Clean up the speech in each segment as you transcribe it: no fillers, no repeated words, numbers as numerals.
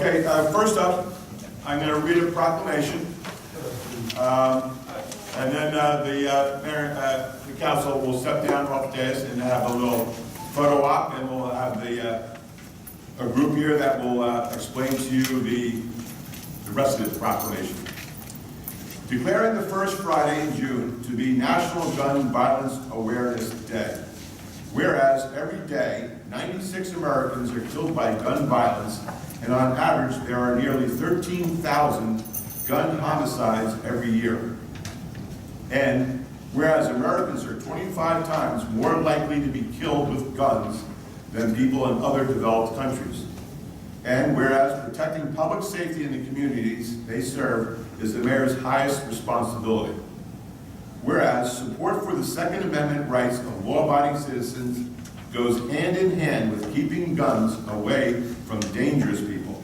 Okay, first up, I'm going to read a proclamation, and then the council will step down off the dais and have a little photo op, and we'll have a group here that will explain to you the rest of this proclamation. Declaring the first Friday in June to be National Gun Violence Awareness Day. Whereas every day, 96 Americans are killed by gun violence, and on average, there are nearly 13,000 gun homicides every year. And whereas Americans are 25 times more likely to be killed with guns than people in other developed countries. And whereas protecting public safety in the communities they serve is the mayor's highest responsibility. Whereas support for the Second Amendment rights of law-abiding citizens goes hand in hand with keeping guns away from dangerous people.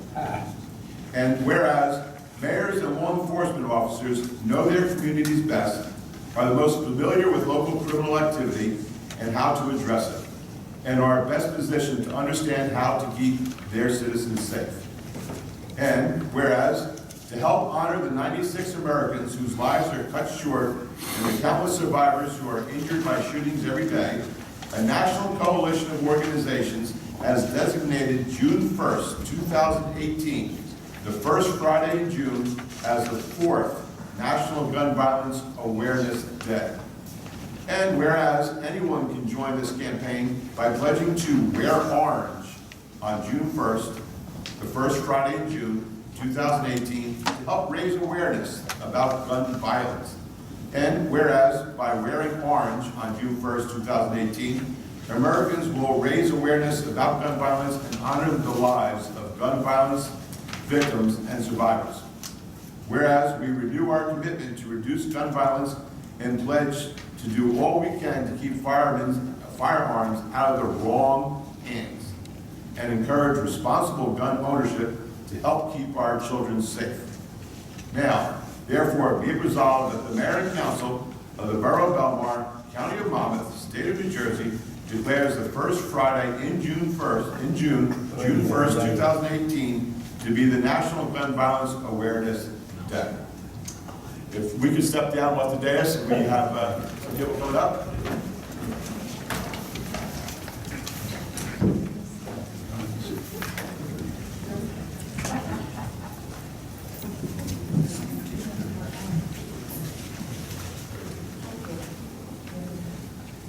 And whereas mayors and law enforcement officers know their communities best, are the most familiar with local criminal activity and how to address it, and are best positioned to understand how to keep their citizens safe. And whereas, to help honor the 96 Americans whose lives are cut short and the countless survivors who are injured by shootings every day, a national coalition of organizations has designated June 1st, 2018, the first Friday in June, as the 4th National Gun Violence Awareness Day. And whereas anyone can join this campaign by pledging to wear orange on June 1st, the first Friday in June, 2018, to help raise awareness about gun violence. And whereas by wearing orange on June 1st, 2018, Americans will raise awareness about gun violence and honor the lives of gun violence victims and survivors. Whereas we renew our commitment to reduce gun violence and pledge to do all we can to keep firearms out of the wrong hands and encourage responsible gun ownership to help keep our children safe. Now, therefore, be it resolved that the Mayor and Council of the Borough of Belmar, County of Monmouth, State of New Jersey, declares the first Friday in June 1st, June 1st, 2018, to be the National Gun Violence Awareness Day. If we could step down off the dais, we have some people coming up.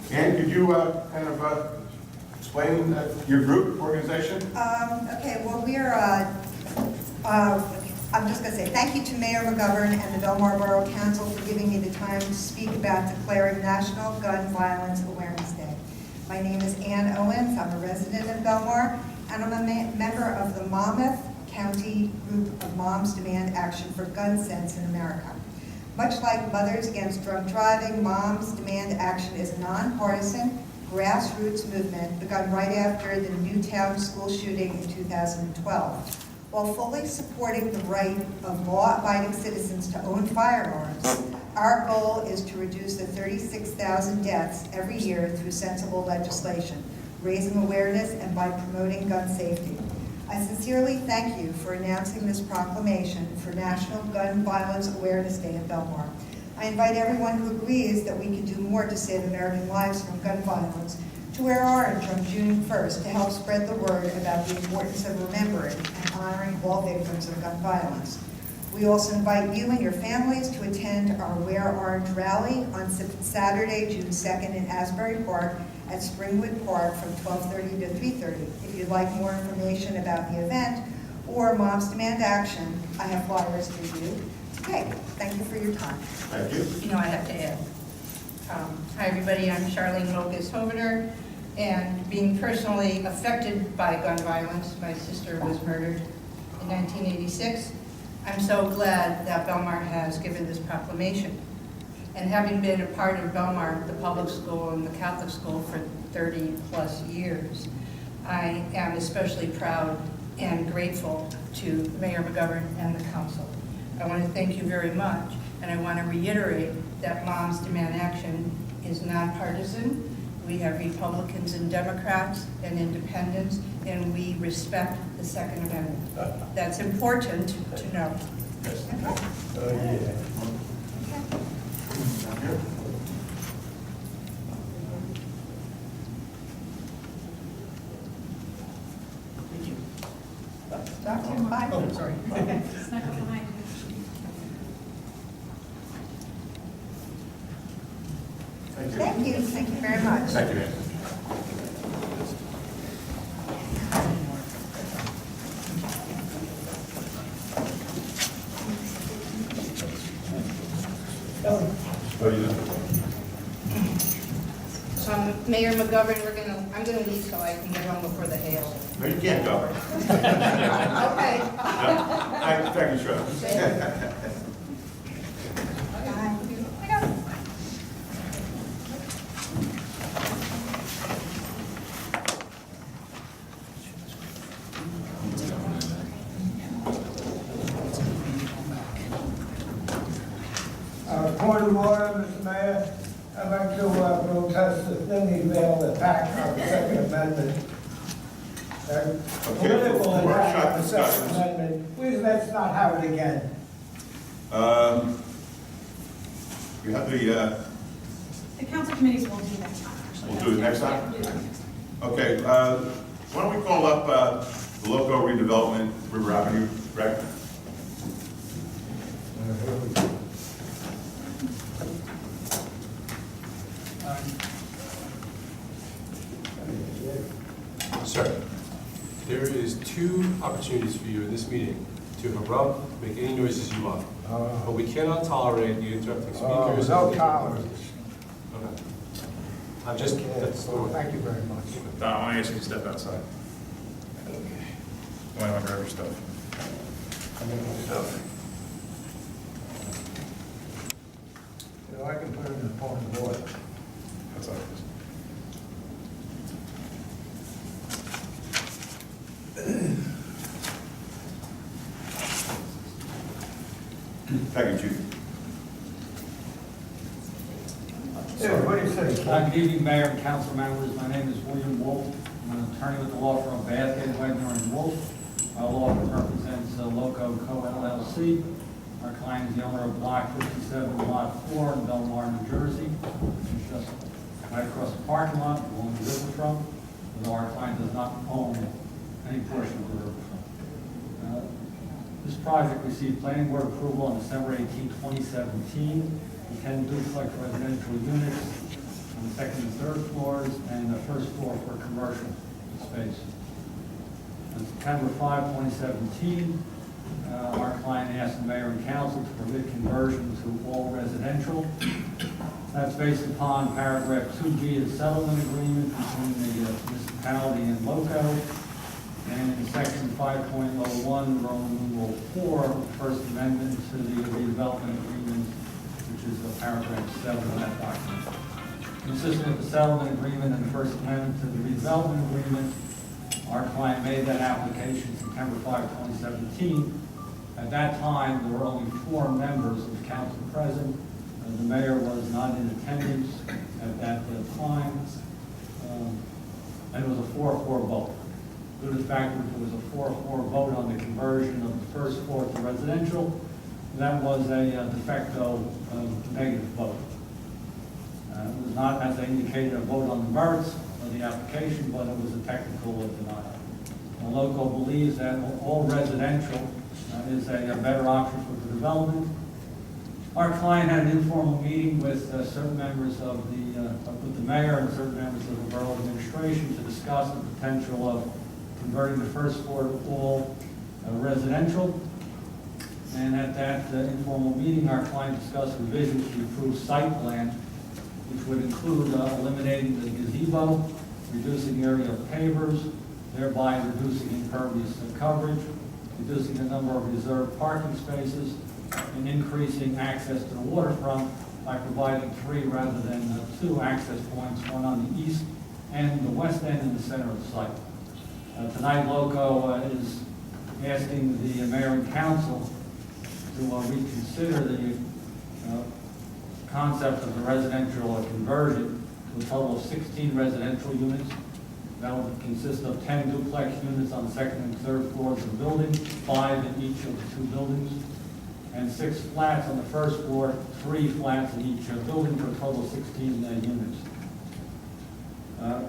And could you kind of explain your group, organization? Okay, well, we're, I'm just going to say thank you to Mayor McGovern and the Belmar Borough Council for giving me the time to speak about declaring National Gun Violence Awareness Day. My name is Ann Owens. I'm a resident of Belmar, and I'm a member of the Monmouth County Group of Moms Demand Action for Gun Sense in America. Much like Mothers Against Drunk Driving, Moms Demand Action is a nonpartisan, grassroots movement begun right after the Newtown school shooting in 2012. While fully supporting the right of law-abiding citizens to own firearms, our goal is to reduce the 36,000 deaths every year through sensible legislation, raising awareness, and by promoting gun safety. I sincerely thank you for announcing this proclamation for National Gun Violence Awareness Day in Belmar. I invite everyone who agrees that we can do more to save American lives from gun violence to wear orange on June 1st to help spread the word about the importance of remembering and honoring all victims of gun violence. We also invite you and your families to attend our Wear Orange rally on Saturday, June 2nd in Asbury Park at Springwood Park from 12:30 to 3:30. If you'd like more information about the event or Moms Demand Action, I have flyers for you. Okay, thank you for your time. Thank you. You know, I have to add. Hi, everybody. I'm Charlene Locust-Hovener, and being personally affected by gun violence, my sister was murdered in 1986. I'm so glad that Belmar has given this proclamation. And having been a part of Belmar, the public school and the Catholic school for 30 plus years, I am especially proud and grateful to Mayor McGovern and the council. I want to thank you very much, and I want to reiterate that Moms Demand Action is nonpartisan. We have Republicans and Democrats and independents, and we respect the Second Amendment. That's important to know. Dr. Biden. Oh, sorry. Snuck up behind you. Thank you very much. Thank you, Ann. What do you do? Mayor McGovern, I'm gonna leave so I can get home before the hail. No, you can't go. Okay. Thank you, Shirley. Point of order, Mr. Mayor. I'd like to protest the thinning veil attack on the Second Amendment. Political attack on the Second Amendment. Please, let's not have it again. We have The council committees will do next time, actually. we'll do it next time? Yeah, do it next time. Okay, why don't we call up the local redevelopment, River Avenue, Greg? Sir, there is 2 opportunities for you in this meeting to erupt, make any noises you want. But we cannot tolerate you interrupting speakers. No tolerance. Okay. I'm just, that's the rule. Thank you very much. Don, I want to ask you to step outside. I want to remember stuff. You know, I can put it in the point of order. Outside. Thank you, Chief. Yeah, what do you say? Good evening, Mayor and council members. My name is William Wolf. I'm an attorney with the law firm Basket, Wagner and Wolf. Our law firm represents Loco Co. LLC. Our client is the owner of Block 57, Lot 4 in Belmar, New Jersey, which is just right across the parking lot along the riverfront, although our client does not own any portion of the riverfront. This project received planning board approval on December 18, 2017. The 10 duplex residential units on the second and third floors, and the first floor for commercial space. On September 5, 2017, our client asked the mayor and council to permit conversion to all residential. That's based upon paragraph 2B of the settlement agreement between the municipality and Loco, and in section 5.01, Roman numeral 4, of the First Amendment to the redevelopment agreement, which is paragraph 7 of that document. Consistent with the settlement agreement and the First Amendment to the redevelopment agreement, our client made that application September 5, 2017. At that time, there were only 4 members of the council present. The mayor was not in attendance at that time. And it was a 4-4 vote. Due to the fact that it was a 4-4 vote on the conversion of the first floor to residential, that was a de facto negative vote. It was not, as I indicated, a vote on the merits of the application, but it was a technical denial. The Loco believes that all residential is a better option for the development. Our client had an informal meeting with certain members of with the mayor and certain members of the borough administration to discuss the potential of converting the first floor to all residential. And at that informal meeting, our client discussed revisions to the approved site plan, which would include eliminating the gazebo, reducing the area of pavers, thereby reducing impervious coverage, reducing the number of reserved parking spaces, and increasing access to the waterfront by providing 3 rather than 2 access points, one on the east and the west end in the center of the site. Tonight, Loco is asking the mayor and council to reconsider the concept of the residential conversion to to a total of 16 residential units. That would consist of 10 duplex units on the second and third floors of the building, 5 in each of the 2 buildings, and 6 flats on the first floor, 3 flats in each building, for a total of 16 units.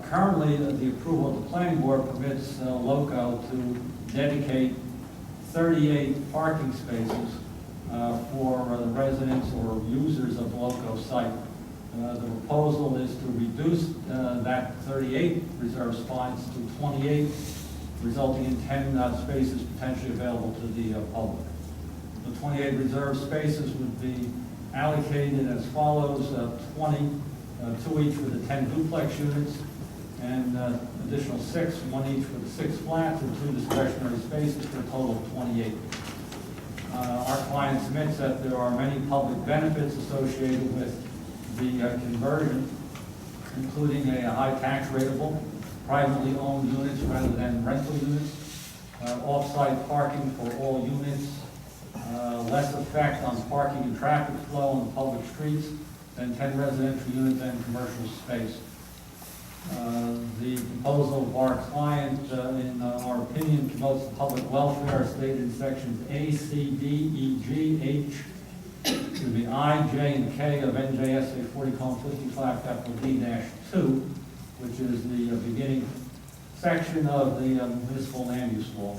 Currently, the approval of the planning board permits LOCO to dedicate 38 parking spaces for the residents or users of the LOCO site. The proposal is to reduce that 38 reserved spots to 28, resulting in 10 spaces potentially available to the public. The 28 reserved spaces would be allocated as follows: 20, 2 each for the 10 duplex units, and additional 6, 1 each for the 6 flats, and 2 discretionary spaces for a total of 28. Our client submits that there are many public benefits associated with the conversion, including a high tax rateable, privately owned units rather than rental units, off-site parking for all units, less effect on parking and traffic flow on the public streets than 10 residential units and commercial space. The proposal of our client, in our opinion, promotes the public welfare stated in sections A, C, D, E, G, H, I, J, and K of NJSA 40:55D-2, which is the beginning section of the municipal land use law.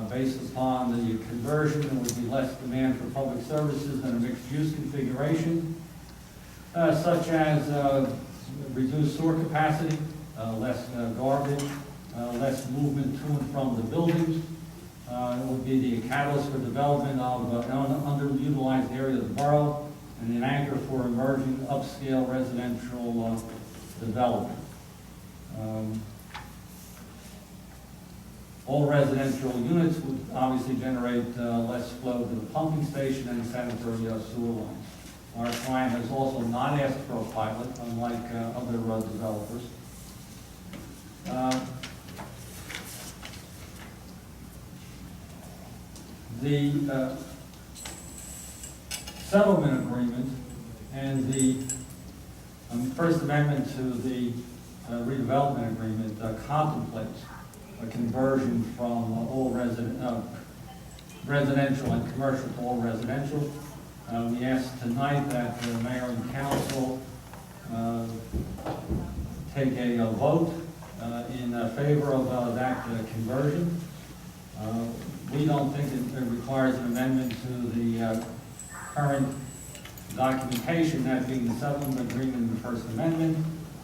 Based upon the conversion, there would be less demand for public services than a mixed-use configuration, such as reduced sewer capacity, less garbage, less movement to and from the buildings. It would be the catalyst for development of an underutilized area of the borough and an anchor for emerging upscale residential development. All residential units would obviously generate less flow to the pumping station and sanitary sewer lines. Our client has also not asked for a pilot, unlike other developers. The settlement agreement and the First Amendment to the redevelopment agreement contemplates a conversion from all residential and commercial to all residential. We ask tonight that the mayor and council take a vote in favor of that conversion. We don't think it requires an amendment to the current documentation, that being the settlement agreement and the First Amendment,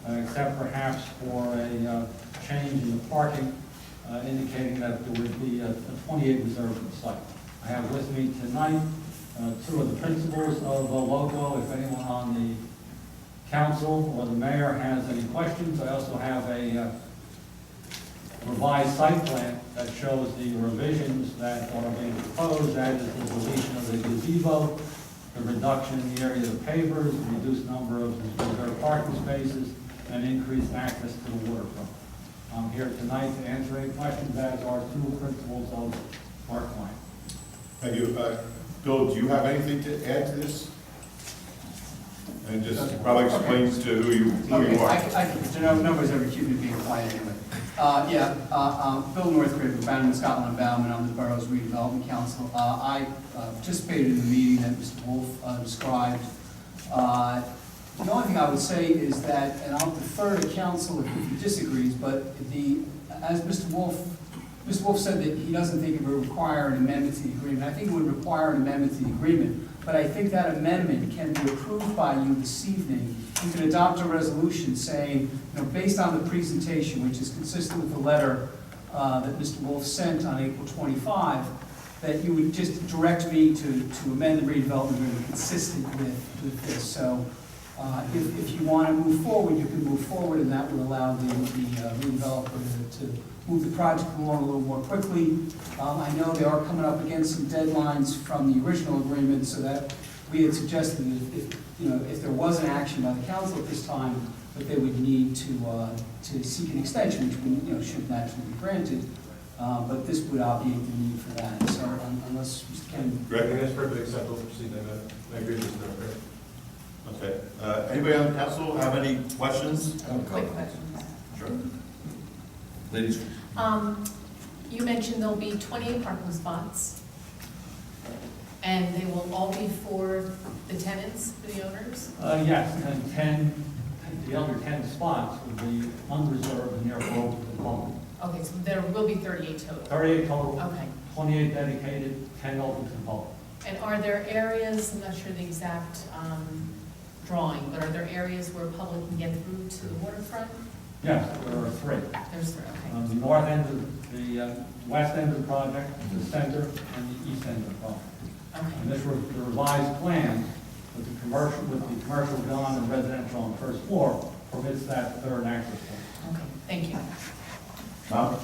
except perhaps for a change in the parking, indicating that there would be a 28 reserved at the site. I have with me tonight 2 of the principals of LOCO. If anyone on the council or the mayor has any questions, I also have a revised site plan that shows the revisions that are being proposed, that is the deletion of the gazebo, the reduction in the area of the pavers, the reduced number of reserved parking spaces, and increased access to the waterfront. I'm here tonight to answer any questions, as are 2 principals of our client. Thank you. Bill, do you have anything to add to this? And just probably explains to who you are. Nobody's ever accused me of being quiet anyway. Bill Northcliffe of Bannerman, Scotland and Bauman. I'm the borough's redevelopment council. I participated in the meeting that Mr. Wolf described. The only thing I would say is that, and I'll defer to council if he disagrees, but as Mr. Wolf said that he doesn't think it would require an amendment to the agreement. I think it would require an amendment to the agreement, but I think that amendment can be approved by you this evening. You can adopt a resolution saying, based on the presentation, which is consistent with the letter that Mr. Wolf sent on April 25, that you would just direct me to amend the redevelopment agreement consistent with this. So if you want to move forward, you can move forward, and that would allow the redeveloper to move the project along a little more quickly. I know they are coming up against some deadlines from the original agreement, so that we had suggested that if there was an action by the council at this time, that they would need to seek an extension, which should naturally be granted. But this would obviate the need for that. So unless Mr. Ken. Greg? That's perfectly acceptable. Proceed. I agree with Mr. Northcliffe. Okay, anybody on the council have any questions? Quick questions. Sure. Ladies, You mentioned there'll be 28 parking spots, and they will all be for the tenants, for the owners? Yes, and the other 10 spots will be unreserved and therefore open to the public. Okay, so there will be 38 total? 38 total, Okay. 28 dedicated, 10 open to the public. And are there areas, I'm not sure the exact drawing, but are there areas where public can get through to the waterfront? Yes, there are 3. There's three, okay. On the north end of the west end of the project, the center, and the east end of the project. And Okay, this was the revised plan with the commercial gone and residential on the first floor permits that third access point. okay, thank you. Tom?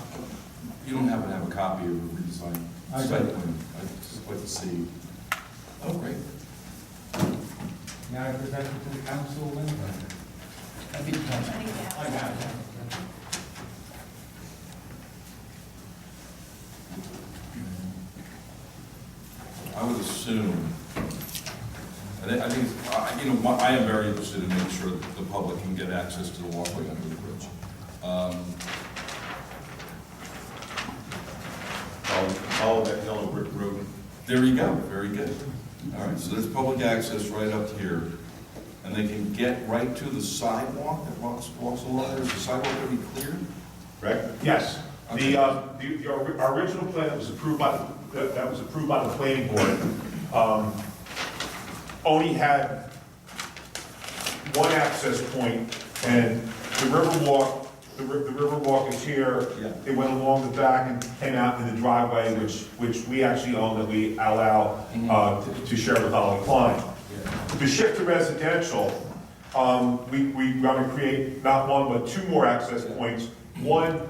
you don't happen to have a copy of the redesigned I do. site plan? I'd just like to see. Oh, great. May I present it to the council, Lynn? I think that's- I got it. I would assume, and I think, I am very interested in making sure that the public can get access to the walkway under the bridge. Follow that yellow brick road. There you go, very good. All right, so there's public access right up here, and they can get right to the sidewalk that walks along there. Is the sidewalk going to be cleared? Correct? Yes. Okay. Our original plan that was approved by the planning board, only had one access point, and the river walk is here. Yeah. It went along the back and came out in the driveway, which we actually own, that we allow to share with Holly Klein. To shift to residential, we want to create not one, but 2 more access points. One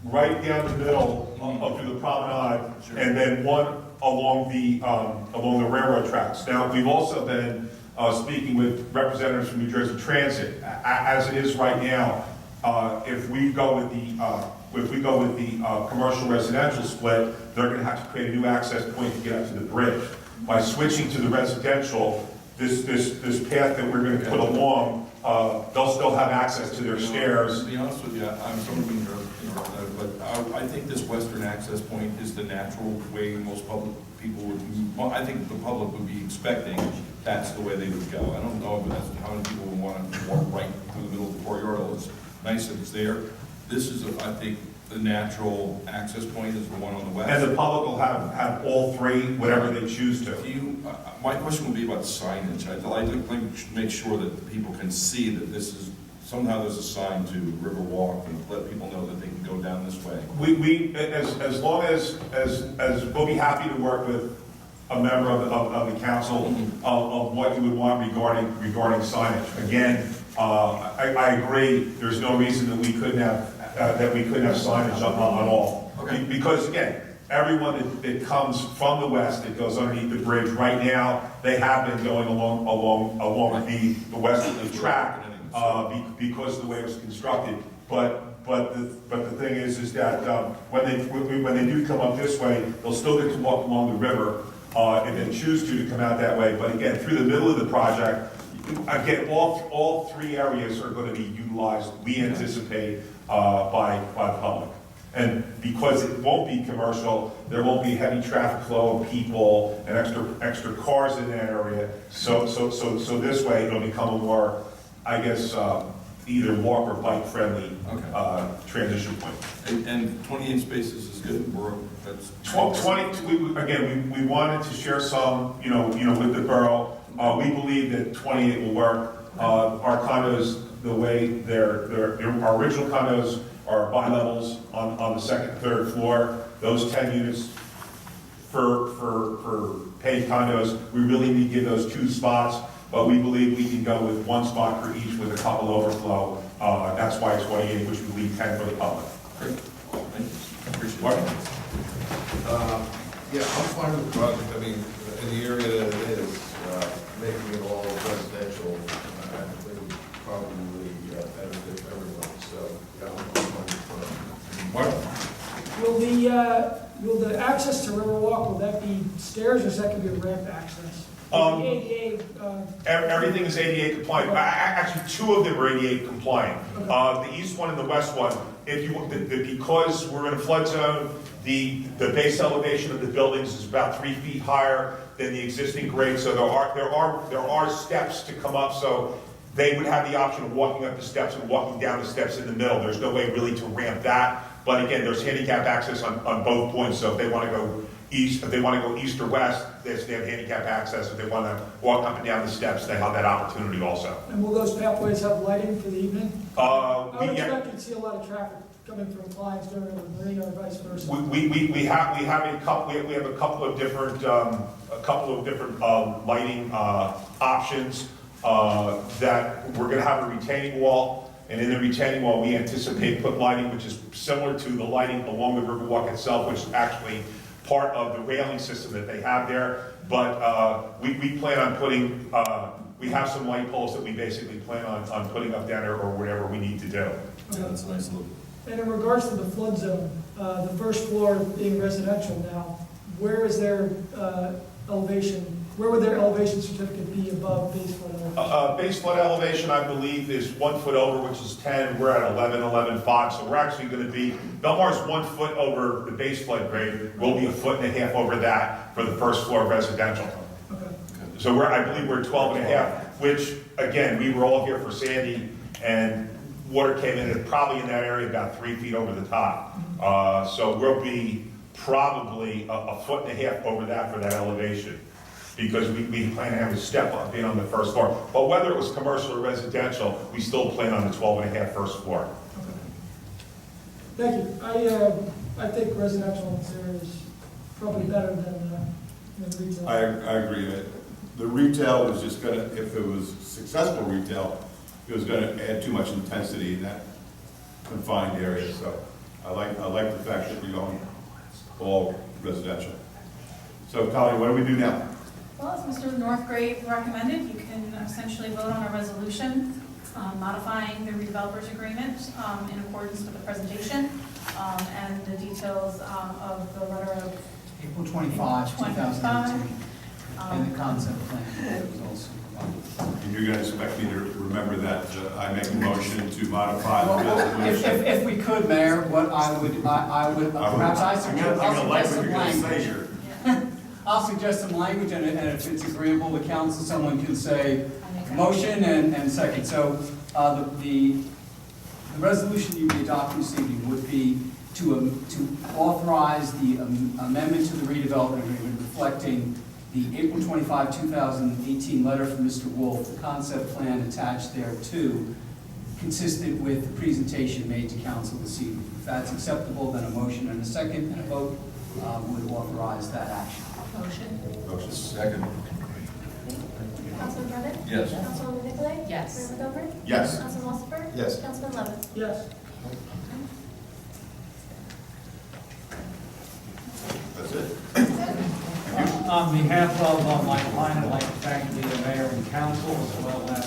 right down the middle up through the promenade, and then one along the railroad tracks. Now, we've also been speaking with representatives from New Jersey Transit. As it is right now, if we go with the commercial residential split, they're going to have to create a new access point to get up to the bridge. By switching to the residential, this path that we're going to put along, they'll still have access to their stairs. To be honest with you, I'm sorry to interrupt, but I think this western access point is the natural way most public people would move. Well, I think the public would be expecting that's the way they would go. I don't know if that's how many people would want to walk right through the middle of the courtyard. It's nice that it's there. This is, I think, the natural access point is the one on the west. And the public will have all 3, whatever they choose to. My question would be about signage. I'd like to make sure that people can see that this is, somehow there's a sign to Riverwalk and let people know that they can go down this way. We as long as we'll be happy to work with a member of the council of what you would want regarding signage. Again, I agree, there's no reason that we couldn't have signage on all. Okay. Because again, everyone that comes from the west that goes underneath the bridge right now, they have been going along the westerly track because of the way it was constructed. But the thing is that when they do come up this way, they'll still get to walk along the river if they choose to come out that way. But again, through the middle of the project, again, all 3 areas are going to be utilized, we anticipate, by the public. And because it won't be commercial, there won't be heavy traffic flow of people and extra cars in that area. So this way, it'll become a more, I guess, either walk or bike friendly transition point. And 28 spaces is good. That's 20. We wanted to share some, with the borough. We believe that 28 will work. Our condos, the way our original condos are bi-levels on the 2nd and 3rd floor. Those 10 units for paid condos, we really need to give those 2 spots, but we believe we can go with 1 spot for each with a couple overflow. That's why it's 28, which we leave 10 for the public. great. Thank you. Appreciate Mark? it. Yeah, I'm fine with the project. I mean, in the area that it is, making it all residential, I think would probably benefit everyone. So, yeah, I'm fine with the project. Mark? Will the access to Riverwalk, will that be stairs or is that going to be a ramp access? ADA, Everything is ADA compliant. Actually, two of them are ADA compliant. The east one and the west one, if you, because we're in a flood zone, the base elevation of the buildings is about 3 feet higher than the existing grade, so there are steps to come up, so they would have the option of walking up the steps and walking down the steps in the middle. There's no way really to ramp that, but again, there's handicap access on both points, so if they want to go east, or west, they have handicap access. If they want to walk up and down the steps, they have that opportunity also. and will those pathways have lighting for the evening? I would Yeah. expect you'd see a lot of traffic coming from clients during the marina or vice versa. We have a couple of different lighting options that we're going to have a retaining wall, and in the retaining wall we anticipate put lighting which is similar to the lighting along the Riverwalk itself, which is actually part of the railing system that they have there. But we plan on putting we have some light poles that we basically plan on putting up down there or whatever we need to do. Yeah, that's a nice look. And in regards to the flood zone, the first floor being residential now, where is their elevation? Where would their elevation certificate be above base flood elevation? Base flood elevation, I believe, is 1 foot over, which is 10. We're at 11.5, so we're actually going to be, Belmar's 1 foot over the base flood grade. We'll be 1.5 foot over that for the first floor of residential. Okay. So I believe we're 12.5, which, again, we were all here for Sandy, and water came in at probably in that area about 3 feet over the top. So we'll be probably 1.5 foot over that for that elevation, because we plan to have a step up in on the first floor. But whether it was commercial or residential, we still plan on the 12.5 first floor. Okay. Thank you. I think residential in this area is probably better than retail. I agree. The retail was just gonna, if it was successful retail, it was gonna add too much intensity in that confined area. So I like the fact that we're going all residential. So Colleen, what do we do now? Well, as Mr. Northgrave recommended, you can essentially vote on a resolution modifying the redevelopers agreement in accordance with the presentation and the details of the letter of April 25, 2018, and the concept plan that was also provided. And you're gonna expect me to remember that I make a motion to modify the Well, resolution? if we could, Mayor, what I would perhaps I suggest, I'm gonna like I'll suggest what some you're gonna say language. here. I'll suggest some language, and if it's agreeable to council, someone can say motion and second. So the resolution you be adopting this evening would be to authorize the amendment to the redevelopment agreement reflecting the April 25, 2018 letter from Mr. Wolf, the concept plan attached thereto, consistent with the presentation made to council this evening. If that's acceptable, then a motion and a second and a vote would authorize that action. Motion? Motion. Second. Councilman Brennan? Yes. Councilwoman Nicolay? Yes. Mayor McGovern? Yes. Councilman Wasserberg? Yes. Councilman Levin? Yes. That's it. On behalf of my client, I'd like to thank the mayor and council, as well as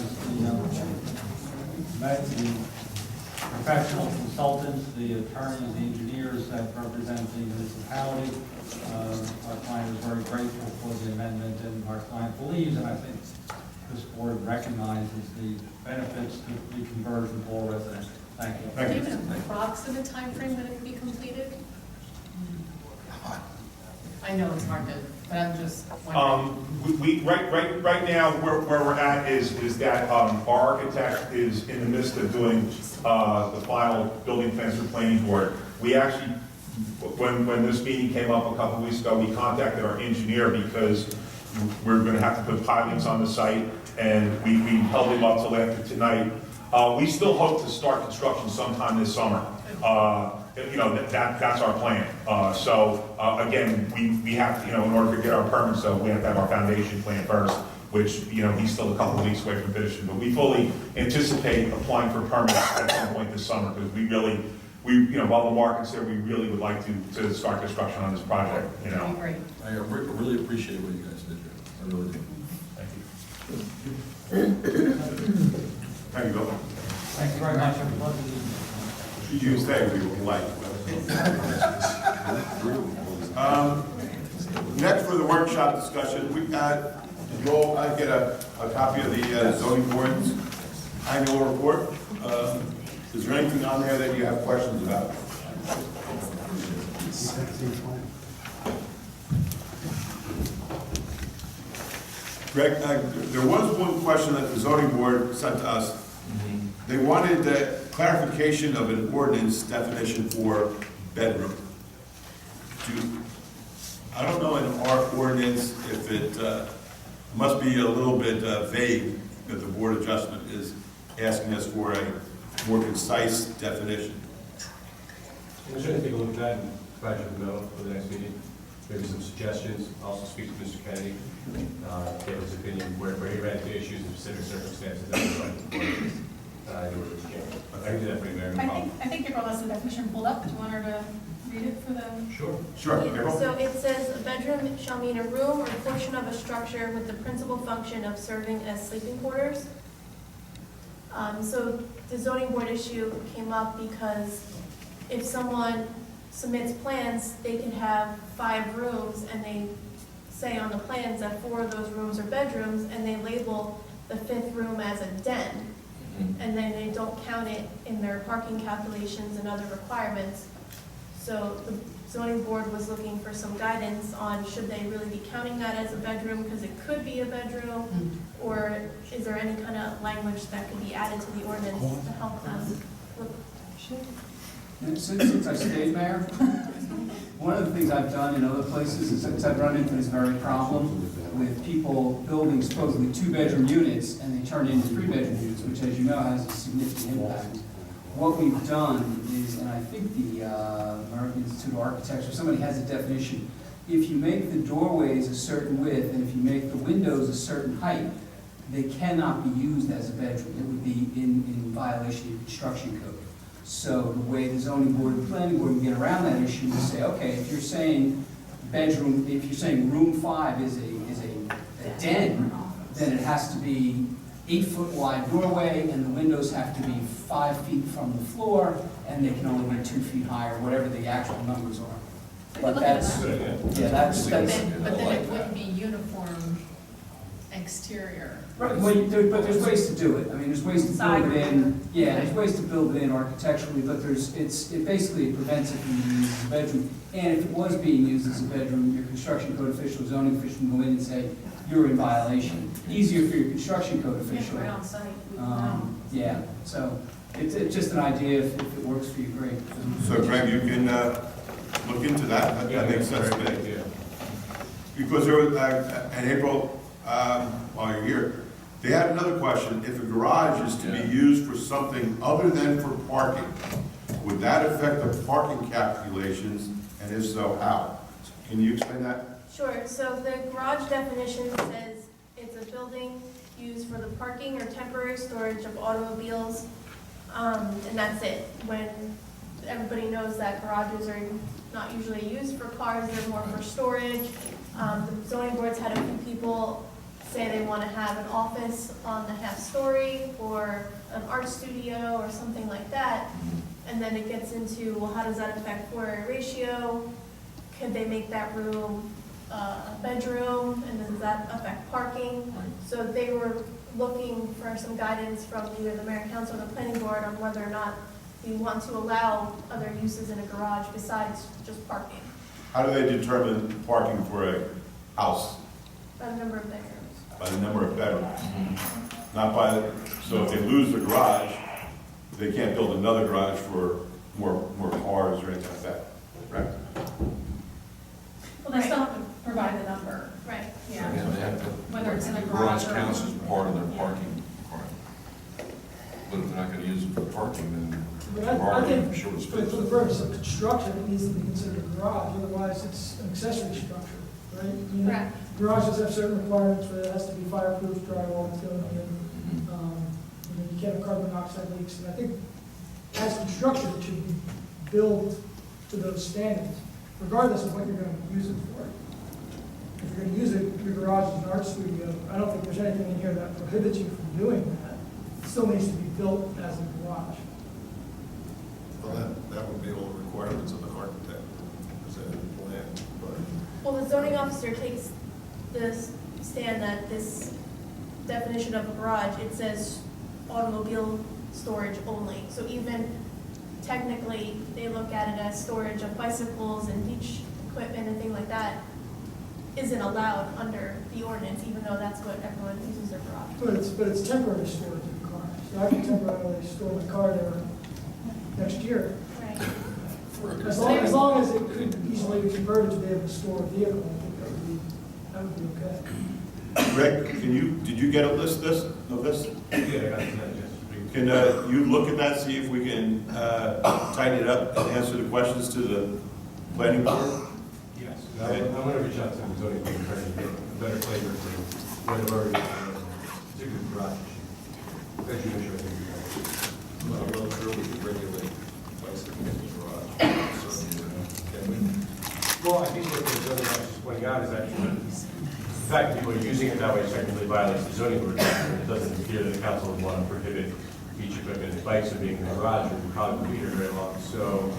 the professional consultants, the attorneys, the engineers that represent the municipality. Our client is very grateful for the amendment, and our client believes, and I think this board recognizes the benefits to the conversion of all residents. Thank you. Thank Do you. you have an approximate timeframe when it will be completed? I know it's hard to, but I'm just wondering. Right now, where we're at is that our architect is in the midst of doing the final building plans for planning board. We actually, when this meeting came up a couple of weeks ago, we contacted our engineer because we're going to have to put pilings on the site, and we held him up till after tonight. We still hope to start construction sometime this summer. That's our plan. Again, we have to, in order to get our permits, so we have to have our foundation plan first, which, he's still a couple of weeks away from finishing. But we fully anticipate applying for permits at some point this summer, because while the market's there, we really would like to start construction on this project, That'd be great. I really appreciate what you guys did here. I really do. Thank you, Bill. Thank you very much, everybody. You stay, we will like. Next for the workshop discussion, Did you all get a copy of the zoning board's annual report? Is there anything on there that you have questions about? Greg, there was one question that the zoning board sent to us. They wanted clarification of an ordinance definition for bedroom. I don't know in our ordinance if it must be a little bit vague, that the board adjustment is asking us for a more concise definition. We're going to take a look at that and provide you with a memo for the next meeting. Maybe some suggestions. I'll also speak to Mr. Kennedy, get his opinion where he ran into issues in specific circumstances that we're trying to I can do that for you, Mayor. No problem. I think April has the definition pulled up. Do you want her to read it for the? Sure. Sure. Yeah, April? so it says, a bedroom shall mean a room or portion of a structure with the principal function of serving as sleeping quarters. So the zoning board issue came up because if someone submits plans, they can have 5 rooms, and they say on the plans that 4 of those rooms are bedrooms, and they label the 5th room as a den. And then they don't count it in their parking calculations and other requirements. So the zoning board was looking for some guidance on should they really be counting that as a bedroom because it could be a bedroom, or is there any kind of language that could be added to the ordinance to help them look? Since I stayed mayor, one of the things I've done in other places is I've run into this very problem with people building supposedly 2-bedroom units and they turn into 3-bedroom units, which, as you know, has a significant impact. What we've done is, and I think the American Institute of Architecture, somebody has a definition. If you make the doorways a certain width and if you make the windows a certain height, they cannot be used as a bedroom. It would be in violation of your construction code. So the way the zoning board and planning board can get around that issue is say, okay, if you're saying bedroom, if you're saying room 5 is a den, then it has to be 8-foot wide doorway, and the windows have to be 5 feet from the floor, and they can only be 2 feet high, or whatever the actual numbers are. But that's, yeah, that's. But then it wouldn't be uniform exterior. Right, well, but there's ways to do it. I mean, there's ways to build it in, yeah, there's ways to build it in architecturally, but it basically prevents it from being used as a bedroom. And if it was being used as a bedroom, your construction code official, zoning official can go in and say, you're in violation. Easier for your construction code official. Right on site. Yeah, so it's just an idea if it works for you, great. So Greg, you can look into that. That makes sense to me. Because there was, in April, while you're here, they had another question. If a garage is to be used for something other than for parking, would that affect the parking calculations, and if so, how? Can you explain that? Sure, so the garage definition says it's a building used for the parking or temporary storage of automobiles, and that's it. When everybody knows that garages are not usually used for cars, they're more for storage. The zoning board's had a few people say they want to have an office on the half-story or an art studio or something like that. And then it gets into, well, how does that affect floor area ratio? Could they make that room a bedroom, and does that affect parking? So they were looking for some guidance from either the mayor and council or the planning board on whether or not we want to allow other uses in a garage besides just parking. How do they determine parking for a house? By the number of bedrooms. By the number of bedrooms? Not by, so if they lose the garage, they can't build another garage for more cars or anything like that, right? Well, they still have to provide the number. Right. Yeah. They have to, Whether it's in a garage garage or. counts as part of their parking requirement. But if they're not gonna use it for parking, then But they're I already think, short of for space. the purpose of construction, it needs to be considered a garage, otherwise it's an accessory structure, right? I mean, Correct. Garages have certain requirements where it has to be fireproof, drywall, it's going in. You can't have carbon monoxide leaks, and I think as construction, it should be built to those standards, regardless of what you're going to use it for. If you're going to use your garage as an art studio, I don't think there's anything in here that prohibits you from doing that. It still needs to be built as a garage. Well, that would be all the requirements of an architect, presented plan, but. Well, the zoning officer takes this understand that this definition of a garage, it says automobile storage only. So even technically, they look at it as storage of bicycles and beach equipment and things like that isn't allowed under the ordinance, even though that's what everyone uses their garage. But it's temporary storage of the car. So I can temporarily store my car there next year. Right. As long as it could easily be converted to be able to store a vehicle, I think that would be okay. Rick, did you get a list of this? Yeah, I got that, yes. Can you look at that, see if we can tighten it up and answer the questions to the planning board? Yes. I'm going to reach out to the zoning board attorney to get a better flavor for whatever particular garage issue. Thank you, Mr. Attorney. I'm not sure we could regulate bicycles in the garage. Certainly, can we? Well, I think what the zoning officer is pointing out is actually, the fact that people are using it that way technically violates the zoning ordinance. It doesn't appear that the council would want to prohibit beach equipment and bikes from being in the garage, or we probably would be here very long. So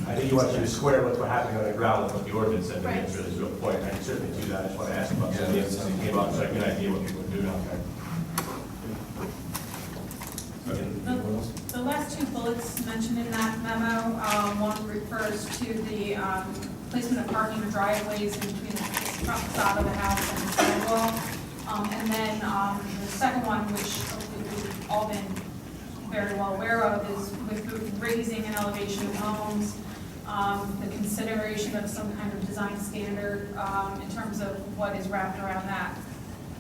I think you want to square what's happening on the ground with what the ordinance said, and that's really the real point. I can certainly do that. I just want to ask about some of the instances that came up, so I get an idea what people are doing out there. The last two bullets mentioned in that memo, one refers to the placement of parking or driveways in between the front facade of the house and the sidewalk. And then the second one, which we've all been very well aware of, is with raising and elevation of homes, the consideration of some kind of design standard in terms of what is wrapped around that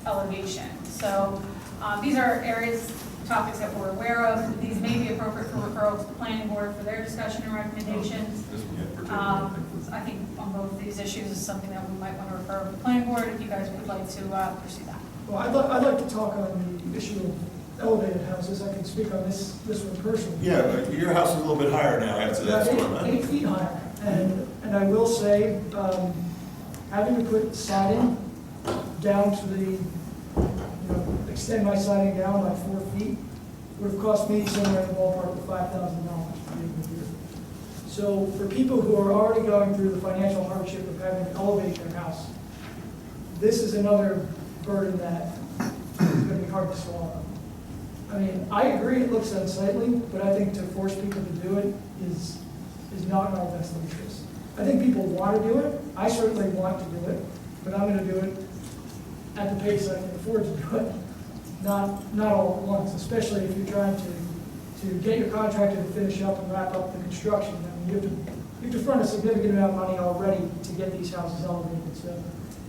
elevation. So these are areas, topics that we're aware of. These may be appropriate for referral to the planning board for their discussion and recommendations. I think on both of these issues is something that we might want to refer to the planning board if you guys would like to pursue that. Well, I'd like to talk on the issue of elevated houses. I can speak on this one personally. Yeah, but your house is a little bit higher now after that storm, huh? 8 feet higher. And I will say, having to put siding down to the, extend my siding down by 4 feet would have cost me somewhere in the ballpark of $5,000 to be able to do it. So for people who are already going through the financial hardship of having to elevate their house, this is another burden that is going to be hard to swallow. I mean, I agree it looks unsightly, but I think to force people to do it is not in our best interest. I think people want to do it. I certainly want to do it, but I'm going to do it at the pace I can afford to do it, not all at once, especially if you're trying to get your contractor to finish up and wrap up the construction. I mean, you have to front a significant amount of money already to get these houses elevated. So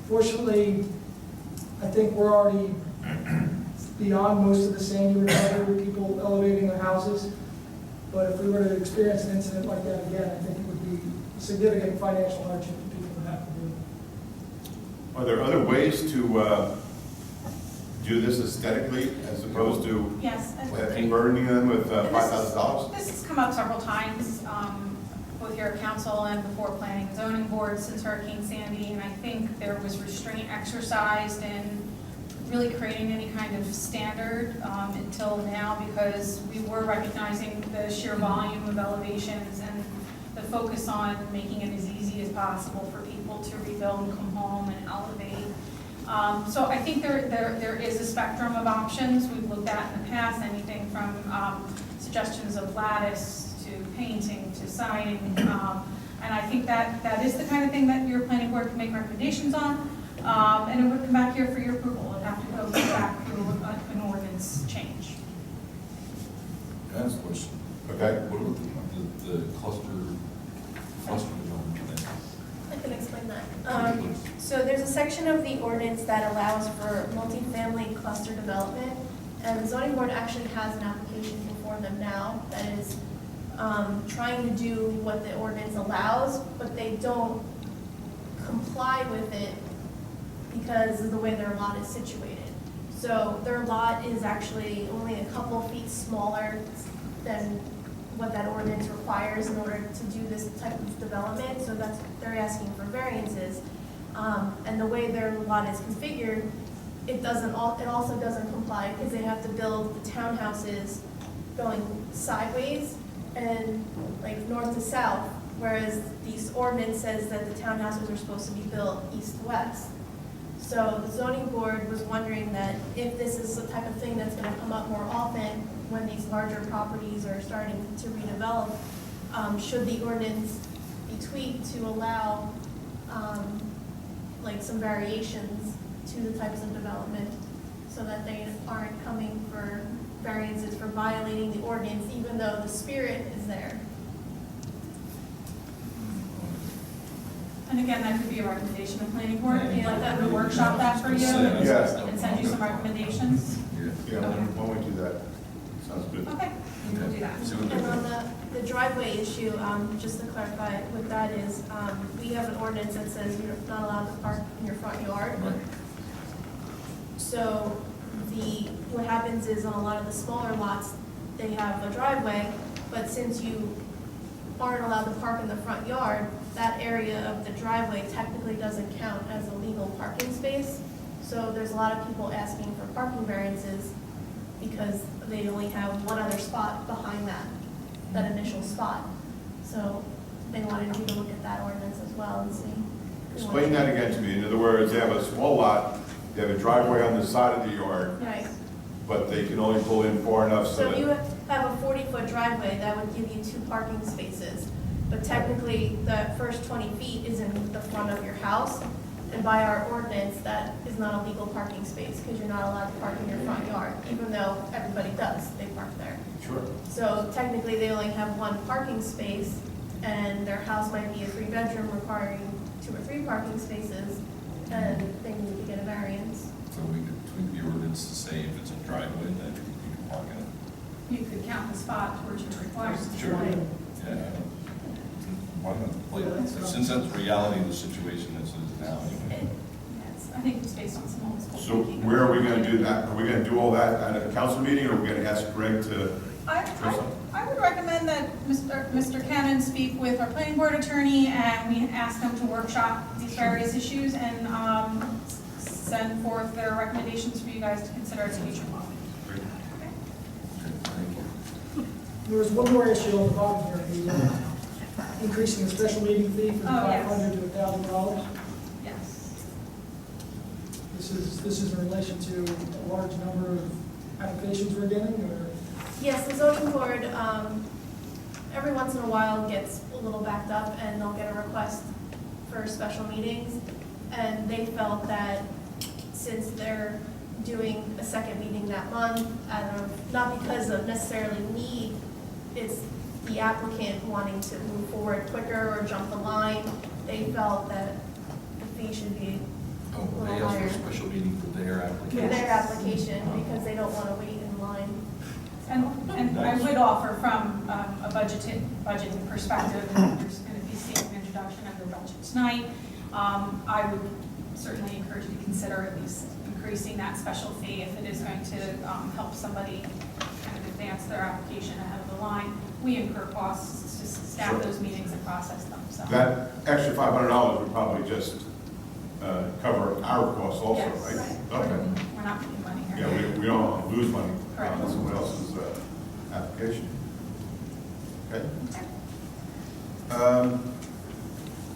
fortunately, I think we're already beyond most of the Sandy recovery with people elevating their houses. But if we were to experience an incident like that again, I think it would be a significant financial hardship that people would have to do. Are there other ways to do this aesthetically as opposed to Yes. burdening them with $5,000? This has come up several times, both here at council and before planning and zoning boards since Hurricane Sandy, and I think there was restraint exercised in really creating any kind of standard until now, because we were recognizing the sheer volume of elevations and the focus on making it as easy as possible for people to rebuild and come home and elevate. So I think there is a spectrum of options we've looked at in the past, anything from suggestions of lattice to painting to siding. And I think that is the kind of thing that your planning board can make recommendations on. And it would come back here for your approval. It would have to go back through an ordinance change. Can I ask a question? Okay. What about the cluster development thing? I can explain that. So there's a section of the ordinance that allows for multifamily cluster development, and the zoning board actually has an application before them now that is trying to do what the ordinance allows, but they don't comply with it because of the way their lot is situated. So their lot is actually only a couple feet smaller than what that ordinance requires in order to do this type of development, so they're asking for variances. And the way their lot is configured, it also doesn't comply because they have to build the townhouses going sideways and like north to south, whereas this ordinance says that the townhouses are supposed to be built east to west. So the zoning board was wondering that if this is the type of thing that's gonna come up more often when these larger properties are starting to redevelop, should the ordinance be tweaked to allow, like some variations to the types of development so that they aren't coming for variances for violating the ordinance even though the spirit is there. And again, that could be a recommendation of planning board, Yeah. like that would workshop that for you Yes. and send you some recommendations. Yeah, why don't we do that? Sounds good. Okay, we'll do that. And on the driveway issue, just to clarify what that is, we have an ordinance that says you're not allowed to park in your front yard. So what happens is on a lot of the smaller lots, they have a driveway, but since you aren't allowed to park in the front yard, that area of the driveway technically doesn't count as a legal parking space. So there's a lot of people asking for parking variances because they only have one other spot behind that initial spot. So they wanted you to look at that ordinance as well and see. Explain that again to me. In other words, they have a small lot, they have a driveway on the side of the yard, Right. but they can only pull in far enough so So that... you have a 40-foot driveway, that would give you 2 parking spaces. But technically, the first 20 feet is in the front of your house. And by our ordinance, that is not a legal parking space because you're not allowed to park in your front yard, even though everybody does, they park there. Sure. So technically, they only have 1 parking space and their house might be a 3-bedroom requiring 2 or 3 parking spaces and they need to get a variance. So we could tweak the ordinance to say if it's a driveway, then you can park in it. You could count the spot towards your requirements. Sure. Yeah. Why not? Like, since that's reality of the situation as it is now, anyway. Yes, I think it's based on some old school. So thinking. where are we going to do that? Are we going to do all that at a council meeting, or are we going to ask Greg to... I would recommend that Mr. Cannon speak with our planning board attorney and we ask them to workshop these various issues and send forth their recommendations for you guys to consider as a future law. Great. There was one more issue on the bottom here, the increasing the special meeting fee from Oh, yes. $500 to $1,000. Yes. This is in relation to a large number of applications we're getting, or? Yes, the zoning board, every once in a while gets a little backed up and they'll get a request for special meetings. And they felt that since they're doing a second meeting that month, not because of necessarily need, it's the applicant wanting to move forward quicker or jump the line, they felt that the fee should be Oh, they asked for a special meeting for their for application. their application because they don't want to wait in line. And I would offer from a budgeting perspective, and there's going to be an introduction of the budget tonight. I would certainly encourage you to consider at least increasing that special fee if it is going to help somebody kind of advance their application ahead of the line. We incur costs to staff Sure. those meetings and process them, so. That extra $500 would probably just cover our costs also, Yes. right? Okay. We're not making money here. Yeah, we don't want to lose money Correct. on someone else's application. Okay?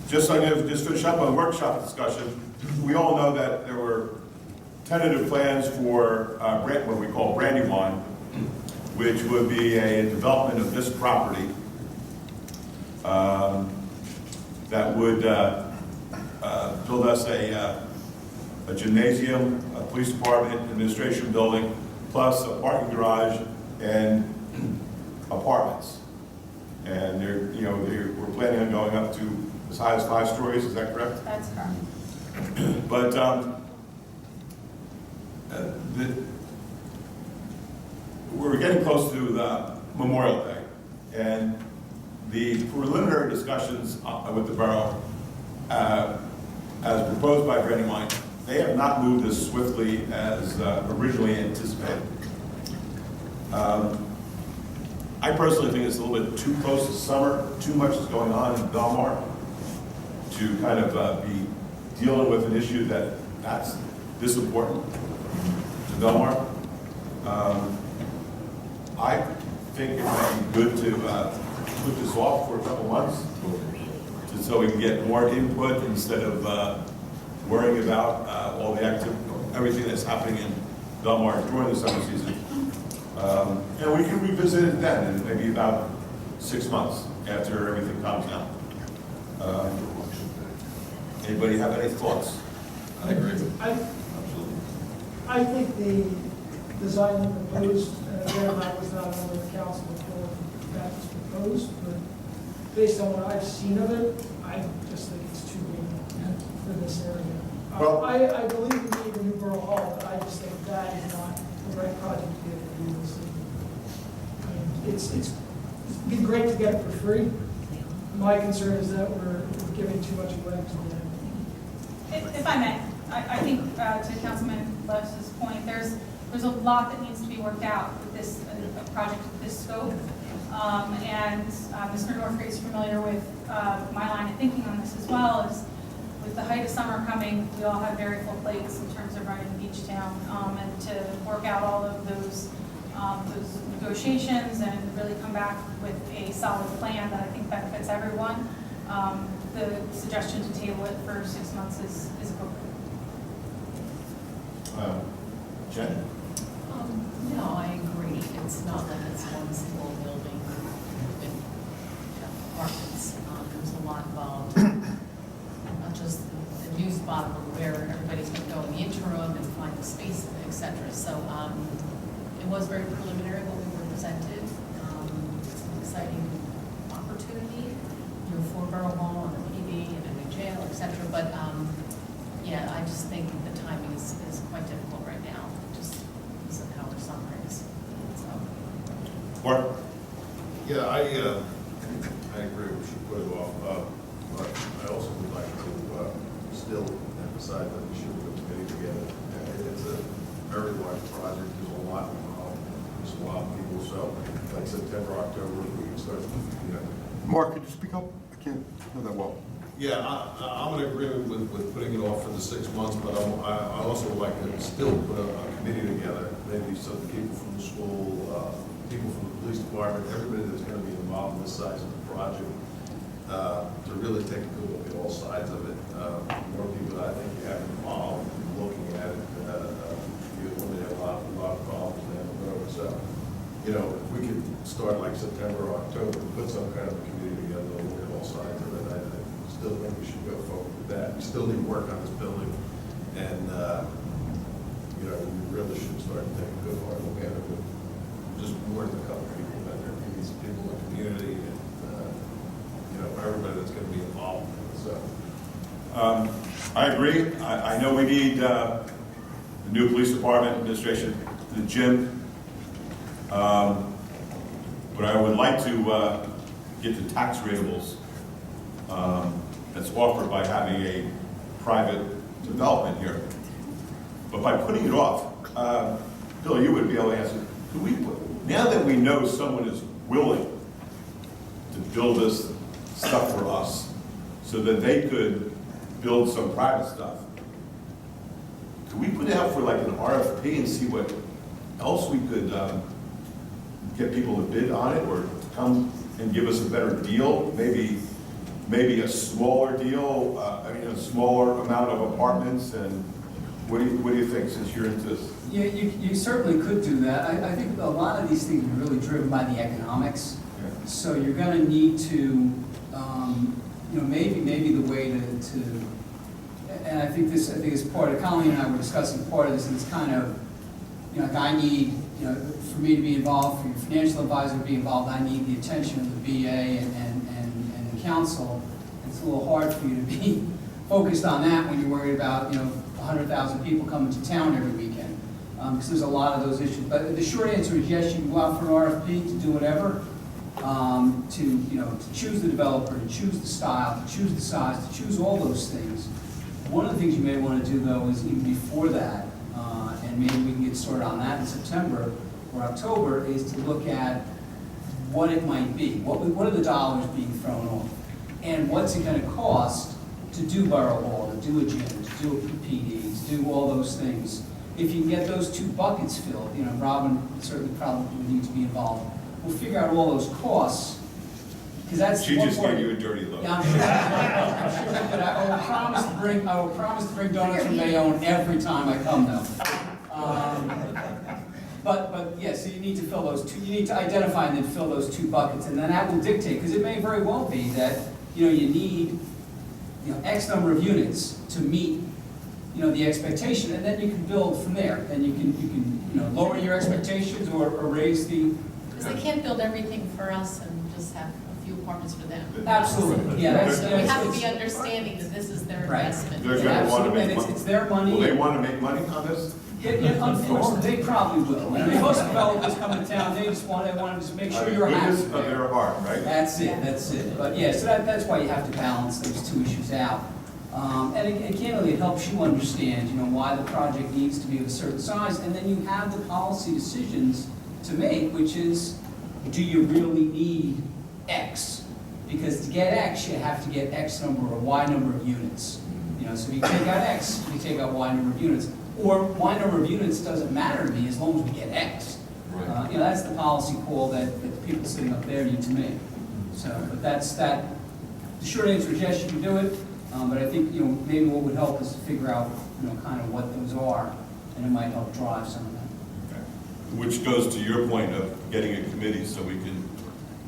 Just like, just finish up on the workshop discussion, we all know that there were tentative plans for what we call Brandywine, which would be a development of this property that would build us a gymnasium, a police department, administration building, plus a parking garage and apartments. And we're planning on going up to as high as 5 stories, is that correct? That's correct. But we're getting close to the Memorial Day, and the preliminary discussions with the borough, as proposed by Brandywine, they have not moved as swiftly as originally anticipated. I personally think it's a little bit too close to summer, too much is going on in Belmar to kind of be dealing with an issue that's this important to Belmar. I think it might be good to put this off for a couple months so we can get more input instead of worrying about all the everything that's happening in Belmar during the summer season. And we can revisit it then, in maybe about 6 months after everything calms down. Anybody have any thoughts? I agree. Absolutely. I think the design you proposed, and again, I was not on the council before that was proposed, but based on what I've seen of it, I just think it's too big for this area. Well- I believe we need a new borough hall, but I just think that is not the right project to be able to do this. I mean, it'd be great to get it for free. My concern is that we're giving too much away to the If I may, I think to Councilman Lewis' point, there's a lot that needs to be worked out with this a project of this scope. And Mr. Northgate's familiar with my line of thinking on this as well, is with the height of summer coming, we all have very full plates in terms of running Beach Town, and to work out all of those negotiations and really come back with a solid plan that I think benefits everyone. The suggestion to table it for 6 months is appropriate. Jen? No, I agree. It's not like it's one single building with apartments. There's a lot involved. Not just the new spot, but where everybody's going to go in the interim and find the space, et cetera. So it was very preliminary what we were presented. It's an exciting opportunity, for Borough Hall and the PD and a new jail, et cetera. But yeah, I just think the timing is quite difficult right now, just because of how our summer is. So. Mark? Yeah, I agree, we should put it off, but I also would like to still emphasize that we should put a committee together. It's a very large project, there's a lot involved, there's a lot of people, so like September, October, we can start, Mark, could you speak up? I can't hear that well. Yeah, I'm in agreement with putting it off for the 6 months, but I also would like to still put a committee together, maybe some people from the school, people from the police department, everybody that's going to be involved in this size of the project, to really take a good look at all sides of it. More people that I think you have involved, looking at it, you eliminate a lot of problems down the road. So, if we could start like September or October, put some kind of a committee together to look at all sides of it. I still think we should go forward with that. We still need work on this building, and we really should start to take a good hard look at it with just more than a couple people that there are these people in the community, and everybody that's going to be involved in it. So I agree. I know we need the new police department administration, the gym. But I would like to get the tax ratables that's offered by having a private development here. But by putting it off, Bill, you would be able to answer, now that we know someone is willing to build this stuff for us so that they could build some private stuff, could we put it out for like an RFP and see what else we could get people to bid on it, or to come and give us a better deal? Maybe a smaller deal, a smaller amount of apartments. And what do you think, since you're into this? Yeah, you certainly could do that. I think a lot of these things are really driven by the economics. Yeah. So you're going to need to, maybe the way to, and I think it's part of, Colleen and I were discussing part of this, and it's kind of, like I need, for me to be involved, for your financial advisor to be involved, I need the attention of the BA and the council. It's a little hard for you to be focused on that when you're worried about, 100,000 people coming to town every weekend, because there's a lot of those issues. But the short answer is yes, you can go out for an RFP to do whatever, to choose the developer, to choose the style, to choose the size, to choose all those things. One of the things you may want to do, though, is even before that, and maybe we can get started on that in September or October, is to look at what it might be. What are the dollars being thrown off? And what's it going to cost to do Borough Hall, to do a gym, to do a PD, to do all those things? If you can get those two buckets filled, Robin certainly probably would need to be involved. We'll figure out all those costs, because that's. She one just part- gave you a dirty look. Yeah, I'm sure, but I will promise to bring donuts from Bayonne every time I come though. But yeah, so you need to fill those two, you need to identify and then fill those two buckets, and then that will dictate, because it may very well be that, you need, X number of units to meet, the expectation, and then you can build from there. Then you can lower your expectations or raise the. Because they can't build everything for us and just have a few apartments for them. Absolutely, yeah, that's. So we have to be understanding that this is their Right. investment. They're gonna want to Absolutely, make and money. it's their money. Will they want to make money on this? Unfortunately, they probably will. I mean, most developers come to town, they want to just make sure you're happy. Goodness of their heart, right? That's it. But yeah, so that's why you have to balance those two issues out. And it candidly, it helps you understand, why the project needs to be of a certain size, and then you have the policy decisions to make, which is, do you really need X? Because to get X, you have to get X number or Y number of units. So if you take out X, you take out Y number of units. Or Y number of units doesn't matter to me as long as we get X. Right. That's the policy call that the people sitting up there need to make. So, but that's that. The short answer is yes, you can do it. But I think, maybe what would help is to figure out, kind of what those are, and it might help drive some of that. Which goes to your point of getting a committee so we can.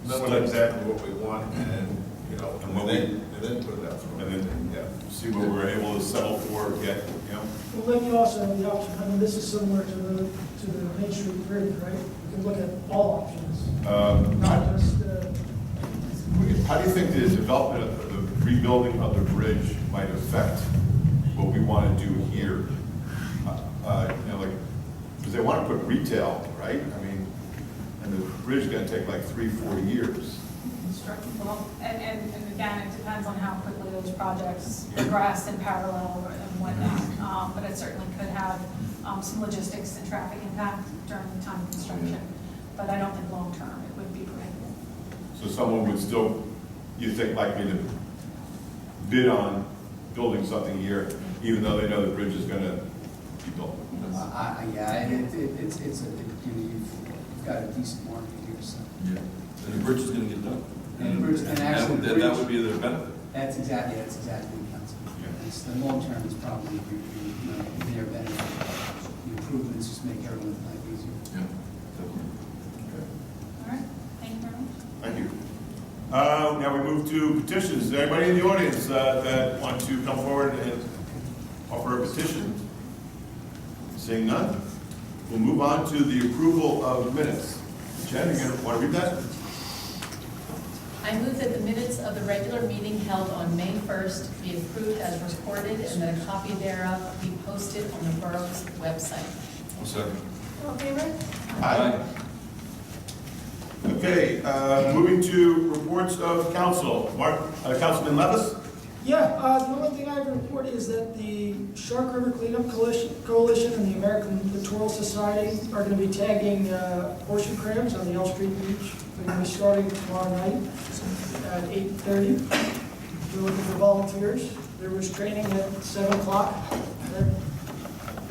Know exactly what we want and, And then put it out. And then, see what we're able to settle for, get, Well, then you also have the option, this is similar to the Main Street Bridge, right? You can look at all options, not just, How do you think the development of the rebuilding of the bridge might affect what we want to do here? Because they want to put retail, right? I mean, and the bridge is going to take like 3-4 years. Well, and again, it depends on how quickly those projects progress in parallel and whatnot. But it certainly could have some logistics and traffic impact during the time of construction. But I don't think long-term it would be prohibited. So someone would still, you think, likely to bid on building something here, even though they know the bridge is going to be built? You've got a decent market here, so. Yeah. And the bridge is gonna get done. And the bridge- and actually the That bridge- would be their benefit. That's exactly the council. It's the long term is probably, their benefit. The improvements just make everyone's life easier. Yeah. All right, thank you very much. Thank you. Now we move to petitions. Is there anybody in the audience that want to come forward and offer a petition? Seeing none, we'll move on to the approval of minutes. Jen, you want to read that? I move that the minutes of the regular meeting held on May 1st be approved as recorded and that a copy thereof be posted on the borough's website. I'll second. All in favor? Aye. Okay, moving to reports of council. Councilman Levis? yeah, the only thing I have to report is that the Shark River Cleanup Coalition and the American Littoral Society are going to be tagging ocean crabs on the Elm Street Beach. They're going to be starting tomorrow night at 8:30. We're looking for volunteers. There was training at 7 o'clock.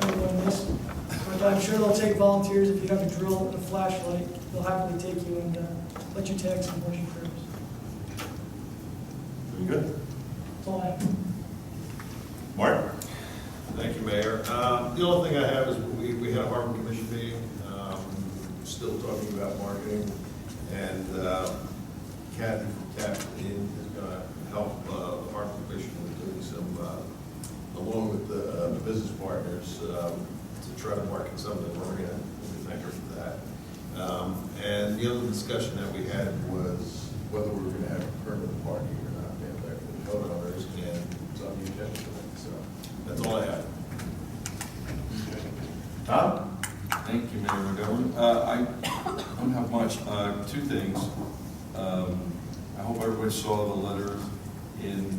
Everyone missed. But I'm sure they'll take volunteers. If you have a drill and a flashlight, they'll happily take you and let you tag some ocean crabs. Very good. That's all I have. Mark? Thank you, Mayor. The only thing I have is we had a Harbor Commission meeting, still talking about marketing, and Kathy from Captain is going to help the Harbor Commission with doing some, along with the business partners, to try to market some of the marina. We thank her for that. And the other discussion that we had was whether we were going to have permanent parking or not. And the code owners, and it's on the agenda tonight. So that's all I have. Tom? Thank you, Mayor McGovern. I don't have much. Two things. I hope everybody saw the letter in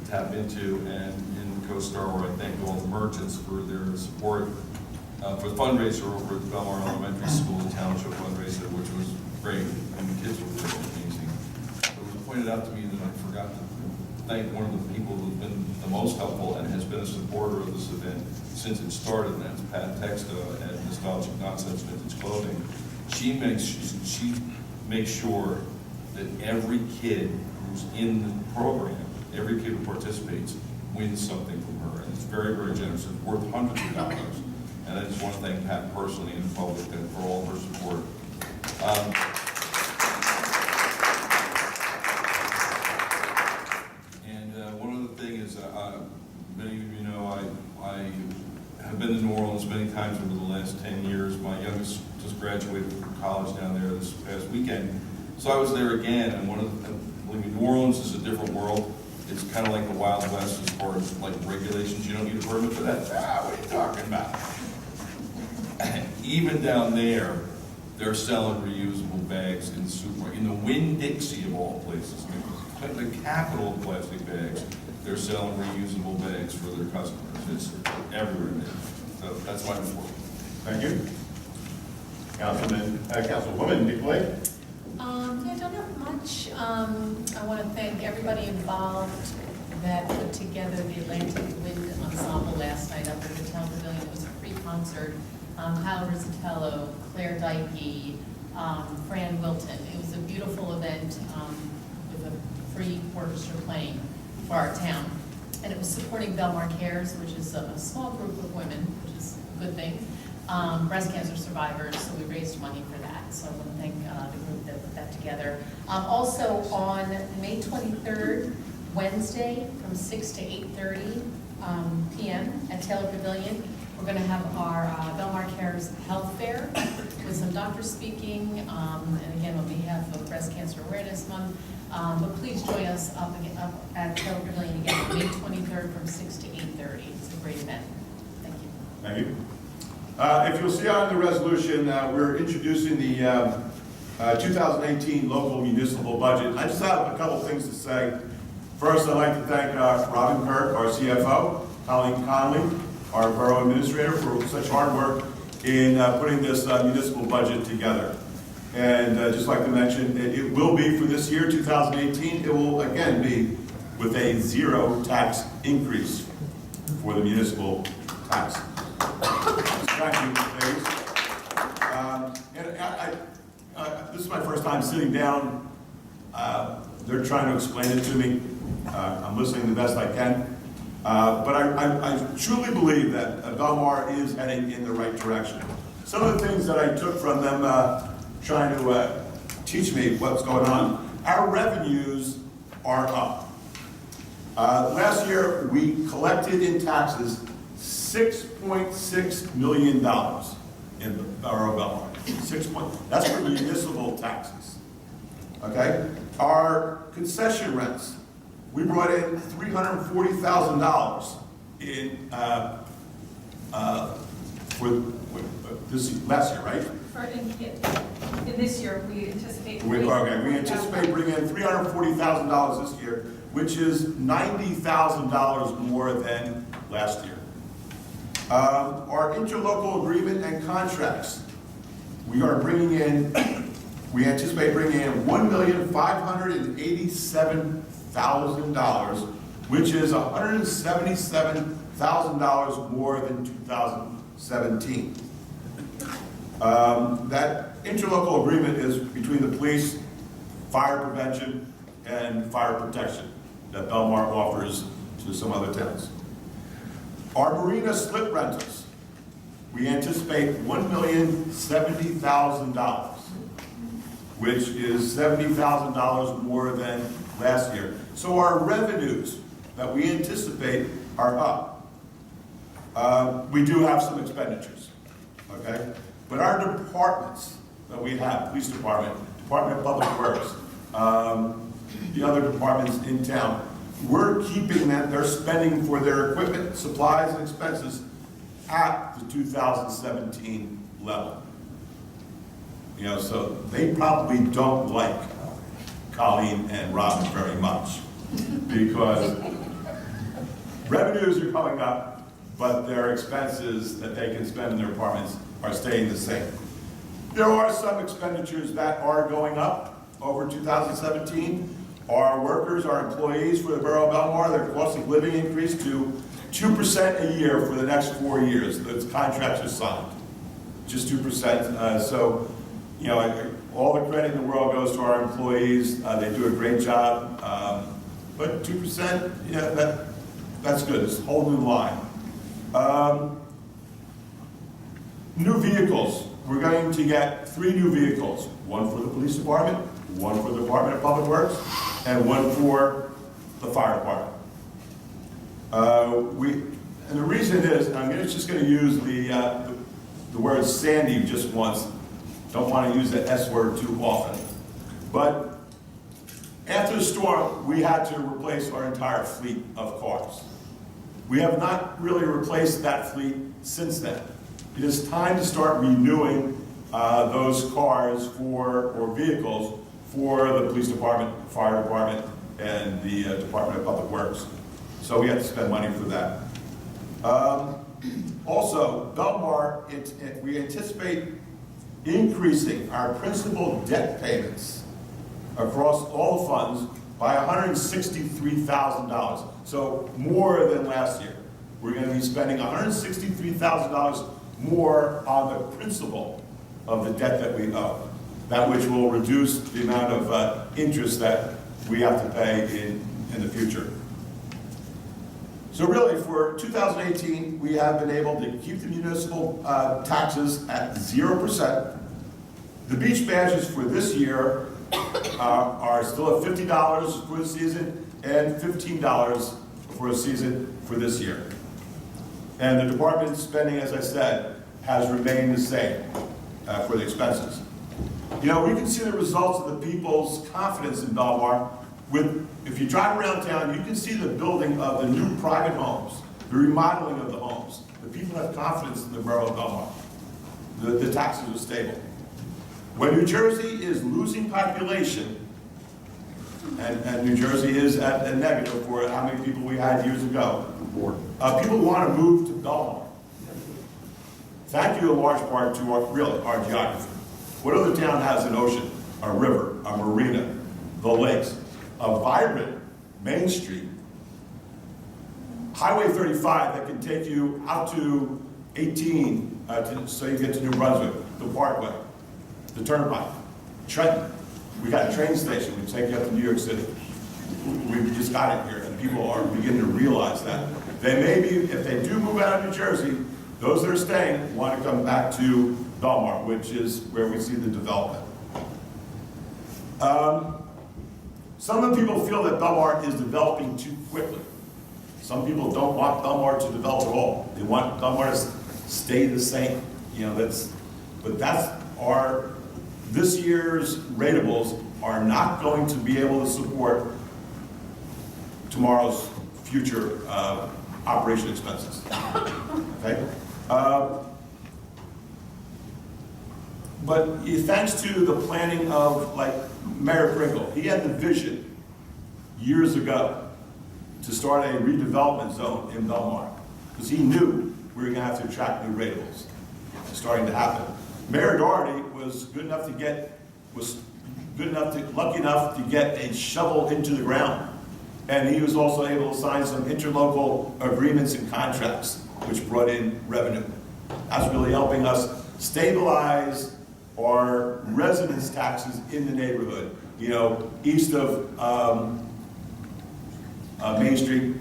Tap Into and in CoStar, where I thank all the merchants for their support for the fundraiser over at the Belmar Elementary School, the township fundraiser, which was great, and the kids were really amazing. It was pointed out to me that I forgot to thank one of the people who's been the most helpful and has been a supporter of this event since it started, and that's Pat Texta at Nostalgic Nonsense Vintage Clothing. She makes sure that every kid who's in the program, every kid who participates, wins something from her. And it's very, very generous. It's worth hundreds of dollars. And I just want to thank Pat personally and the public for all her support. One other thing is, many of you know, I have been to New Orleans many times over the last 10 years. My youngest just graduated from college down there this past weekend. So I was there again, and believe me, New Orleans is a different world. It's kind of like the Wild West as far as like regulations. You don't need a permit for that. What are you talking about? And even down there, they're selling reusable bags in the supermarket. In the Winn-Dixie of all places, the capital of plastic bags, they're selling reusable bags for their customers. It's everywhere there. So that's my report. Thank you. Councilwoman Nicolay. I don't have much. I want to thank everybody involved that put together the Atlantic Wind Ensemble last night up at the Town Pavilion. It was a free concert. Kyle Rizzatello, Claire Dykey, Fran Wilton. It was a beautiful event with a free orchestra playing for our town. And it was supporting Belmar Cares, which is a small group of women, which is a good thing, breast cancer survivors, so we raised money for that. So I want to thank the group that put that together. Also on May 23rd, Wednesday, from 6 to 8:30 p.m. at Taylor Pavilion, we're going to have our Belmar Cares Health Fair with some doctors speaking, and again on behalf of Breast Cancer Awareness Month. But please join us up at Taylor Pavilion again on May 23rd from 6 to 8:30. It's a great event. Thank you. Thank you. If you'll see on the resolution, we're introducing the 2018 local municipal budget. I just have a couple things to say. First, I'd like to thank Robin Kirk, our CFO, Colleen Conley, our borough administrator, for such hard work in putting this municipal budget together. And just like to mention, it will be for this year, 2018, it will again be with a zero tax increase for the municipal tax. Thank you, ladies. This is my first time sitting down. They're trying to explain it to me. I'm listening the best I can. But I truly believe that Belmar is heading in the right direction. Some of the things that I took from them trying to teach me what's going on, our revenues are up. Last year, we collected in taxes $6.6 million in the borough of Belmar. That's for municipal taxes. Okay? Our concession rents, we brought in $340,000 in for this last year, right? In this year, we anticipate. We anticipate bringing in $340,000 this year, which is $90,000 more than last year. Our interlocal agreement and contracts, we anticipate bringing in $1,587,000, which is $177,000 more than 2017. That interlocal agreement is between the police, fire prevention, and fire protection that Belmar offers to some other towns. Our marina slip rentals, we anticipate $1,070,000, which is $70,000 more than last year. So our revenues that we anticipate are up. We do have some expenditures, okay? But our departments that we have, police department, Department of Public Works, the other departments in town, we're keeping that, they're spending for their equipment, supplies, and expenses at the 2017 level. You know, so they probably don't like Colleen and Robin very much because revenues are coming up, but their expenses that they can spend in their apartments are staying the same. There are some expenditures that are going up over 2017. Our workers, our employees for the borough of Belmar, their cost of living increased to 2% a year for the next 4 years. Those contracts are signed, just 2%. So, you know, all the credit in the world goes to our employees. They do a great job. But 2%, yeah, that's good. It's a whole new line. New vehicles. We're going to get 3 new vehicles. One for the police department, one for the Department of Public Works, and one for the fire department. And the reason is, I'm just going to use the word Sandy just once. Don't want to use the S word too often. But after the storm, we had to replace our entire fleet of cars. We have not really replaced that fleet since then. It is time to start renewing those cars or vehicles for the police department, fire department, and the Department of Public Works. So we have to spend money for that. Also, Belmar, we anticipate increasing our principal debt payments across all the funds by $163,000. So more than last year. We're going to be spending $163,000 more on the principal of the debt that we owe. That which will reduce the amount of interest that we have to pay in the future. So really, for 2018, we have been able to keep the municipal taxes at 0%. The beach badges for this year are still at $50 for the season and $15 for a season for this year. And the department spending, as I said, has remained the same for the expenses. We can see the results of the people's confidence in Belmar. If you drive around town, you can see the building of the new private homes, the remodeling of the homes. The people have confidence in the borough of Belmar. The taxes are stable. When New Jersey is losing population, and New Jersey is at a negative for how many people we had years ago, people want to move to Belmar. Thank you in large part to our geography. What other town has an ocean, a river, a marina, the lakes, a vibrant Main Street, Highway 35 that can take you out to 18, so you get to New Brunswick, the Parkway, the Turnpike, Trenton. We got a train station, we take you up to New York City. We've just got it here, and people are beginning to realize that. They may be, if they do move out of New Jersey, those that are staying want to come back to Belmar, which is where we see the development. Some of the people feel that Belmar is developing too quickly. Some people don't want Belmar to develop at all. They want Belmar to stay the same. This year's ratables are not going to be able to support tomorrow's future operation expenses. Okay? But thanks to the planning of, Mayor Pringle, he had the vision years ago to start a redevelopment zone in Belmar, because he knew we were going to have to attract new ratables. It's starting to happen. Mayor Doherty was lucky enough to get a shovel into the ground, and he was also able to sign some interlocal agreements and contracts, which brought in revenue. That's really helping us stabilize our residence taxes in the neighborhood, east of Main Street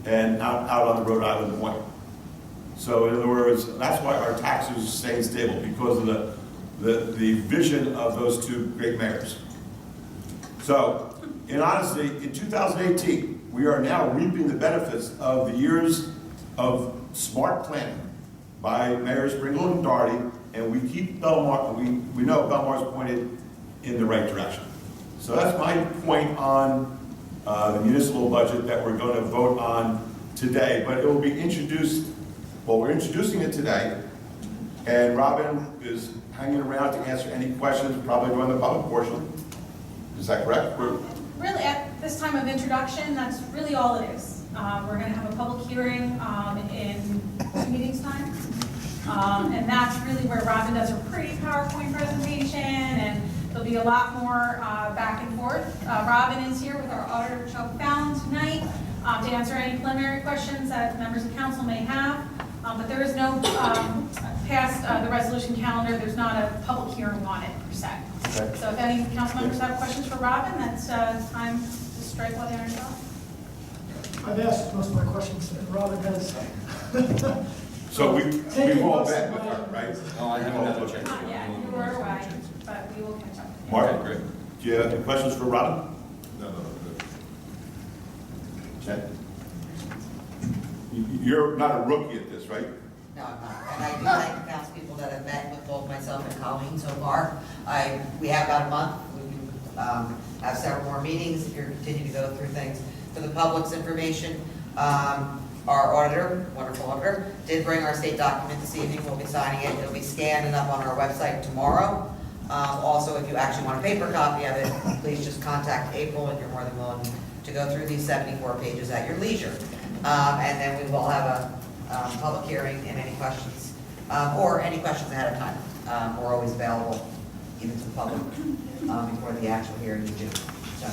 and out on the Rhode Island Point. So in other words, that's why our taxes stay stable, because of the vision of those two great mayors. So, in honesty, in 2018, we are now reaping the benefits of the years of smart planning by Mayors Pringle and Doherty, and we keep Belmar, we know Belmar's pointed in the right direction. So that's my point on the municipal budget that we're going to vote on today, but it will be introduced, we're introducing it today, and Robin is hanging around to answer any questions, probably during the public portion. Is that correct? Really, at this time of introduction, that's really all it is. We're going to have a public hearing in 2 meetings time. And that's really where Robin does her pretty PowerPoint presentation, and there'll be a lot more back and forth. Robin is here with our auditor, Chuck Fallon, tonight to answer any preliminary questions that members of council may have. But there is no, past the resolution calendar, there's not a public hearing on it per se. Okay. So if any council members have questions for Robin, that's time to strike while the iron's hot. I've asked most of my questions, and Robin has. So we've all met with her, right? No, I haven't had a chance. Not yet, you were away, but we will catch up. Mark, Okay, great. do you have any questions for Robin? No, good. Chad? You're not a rookie at this, right? No, I'm not. And I do thank the council that have met with both myself and Colleen so far. We have about a month. We have several more meetings if you're continuing to go through things. For the public's information, our auditor, wonderful auditor, did bring our state document this evening. We'll be signing it. It'll be scanned and up on our website tomorrow. Also, if you actually want a paper copy of it, please just contact April, and you're more than willing to go through these 74 pages at your leisure. And then we will have a public hearing and any questions, or any questions ahead of time. We're always available, even to the public, before the actual hearing in June. So,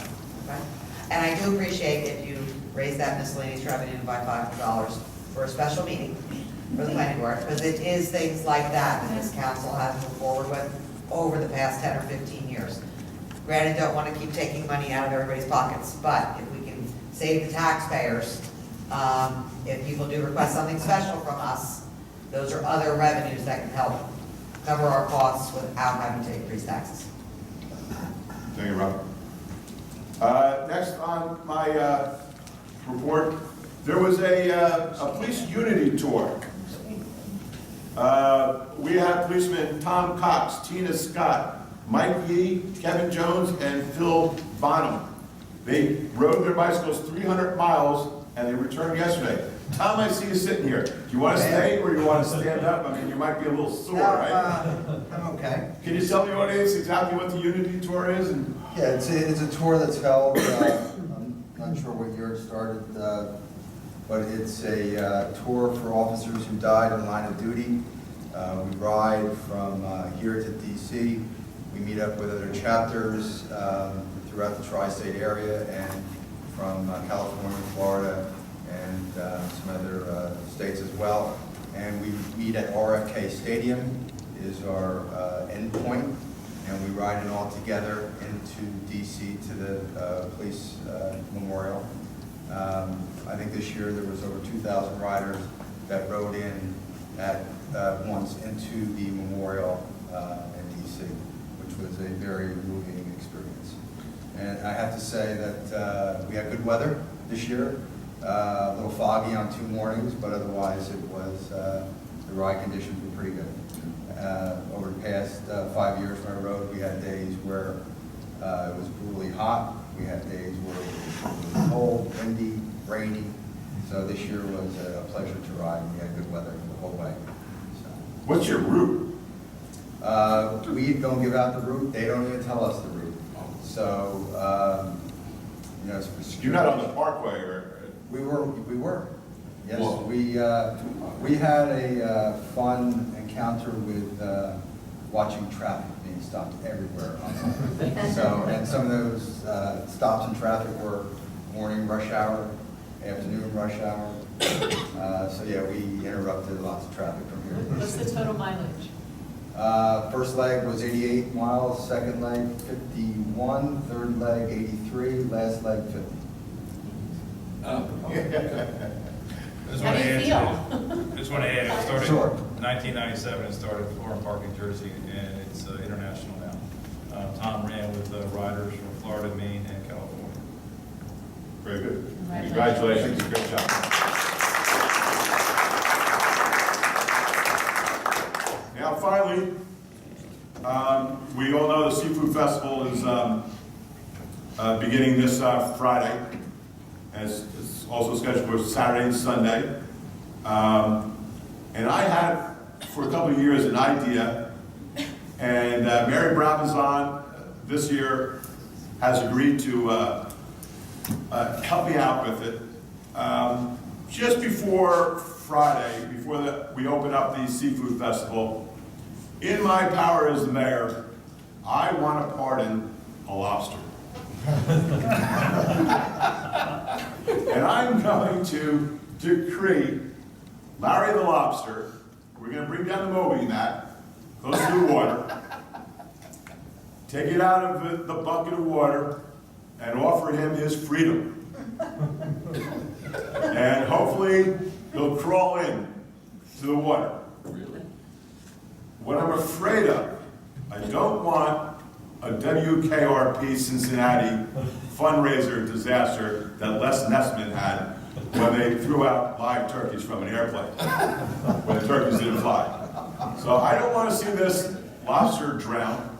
okay? And I do appreciate if you raise that miscellaneous revenue by $500 for a special meeting for the planning board, because it is things like that this council has moved forward with over the past 10 or 15 years. Granted, don't want to keep taking money out of everybody's pockets, but if we can save the taxpayers, if people do request something special from us, those are other revenues that can help cover our costs without having to increase taxes. Thank you, Robert. Next on my report, there was a police unity tour. We had policemen Tom Cox, Tina Scott, Mike Yee, Kevin Jones, and Phil Bonham. They rode their bicycles 300 miles and they returned yesterday. Tom, I see you sitting here. Do you want to stay or do you want to stand up? I mean, you might be a little sore, right? I'm okay. Can you tell the audience exactly what the unity tour is? Yeah, it's a tour that's held, I'm not sure what year it started, but it's a tour for officers who died in line of duty. We ride from here to DC. We meet up with other chapters throughout the tri-state area and from California, Florida, and some other states as well. And we meet at RFK Stadium is our end point, and we ride it all together into DC to the police memorial. I think this year there was over 2,000 riders that rode in at once into the memorial in DC, which was a very moving experience. And I have to say that we had good weather this year. A little foggy on 2 mornings, but otherwise it was, the ride conditions were pretty good. Over the past 5 years when I rode, we had days where it was brutally hot. We had days where it was cold, windy, rainy. So this year was a pleasure to ride. We had good weather the whole way. So. What's your route? We don't give out the route. They don't even tell us the route. So, you know, You're not on the parkway, or? We were. Yes, Whoa. we had a fun encounter with watching traffic being stopped everywhere. So, and some of those stops in traffic were morning rush hour, afternoon rush hour. So yeah, we interrupted lots of traffic from here to What's the total mileage? First leg was 88 miles, second leg 51, third leg 83, last leg 50. Oh. How do you feel? Just want to add, it started Sure. in 1997, it started in Florham Park, New Jersey, and it's international now. Tom ran with riders from Florida, Maine, and California. Very good. Congratulations. Great job. Now, finally, we all know the Seafood Festival is beginning this Friday. It's also scheduled for Saturday and Sunday. And I had, for a couple of years, an idea, and Mary Brabazon this year has agreed to help me out with it. Just before Friday, before we open up the Seafood Festival, in my power as the mayor, I want to pardon a lobster. And I'm going to decree Larry the lobster. We're going to bring down the Moby mat, close to the water. take it out of the bucket of water and offer him his freedom. And hopefully, he'll crawl in to the water. What I'm afraid of, I don't want a WKRP Cincinnati fundraiser disaster that Les Nessman had when they threw out live turkeys from an airplane, when the turkeys didn't fly. So I don't want to see this lobster drown.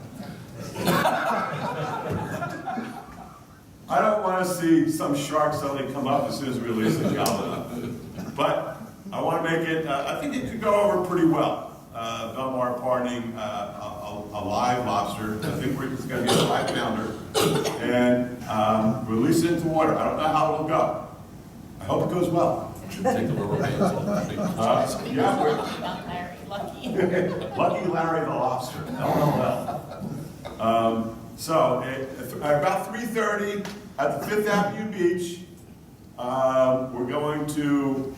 I don't want to see some shark suddenly come up as soon as we release the gallon. But I want to make it, I think it could go over pretty well. Belmar pardoning a live lobster. I think it's going to be a 5-pounder. And release it into water. I don't know how it'll go. I hope it goes well. Take the rubber bands off. Yeah, Not Larry, lucky. Lucky Larry the lobster. LOL. So about 3:30 at the 5th Avenue Beach, we're going to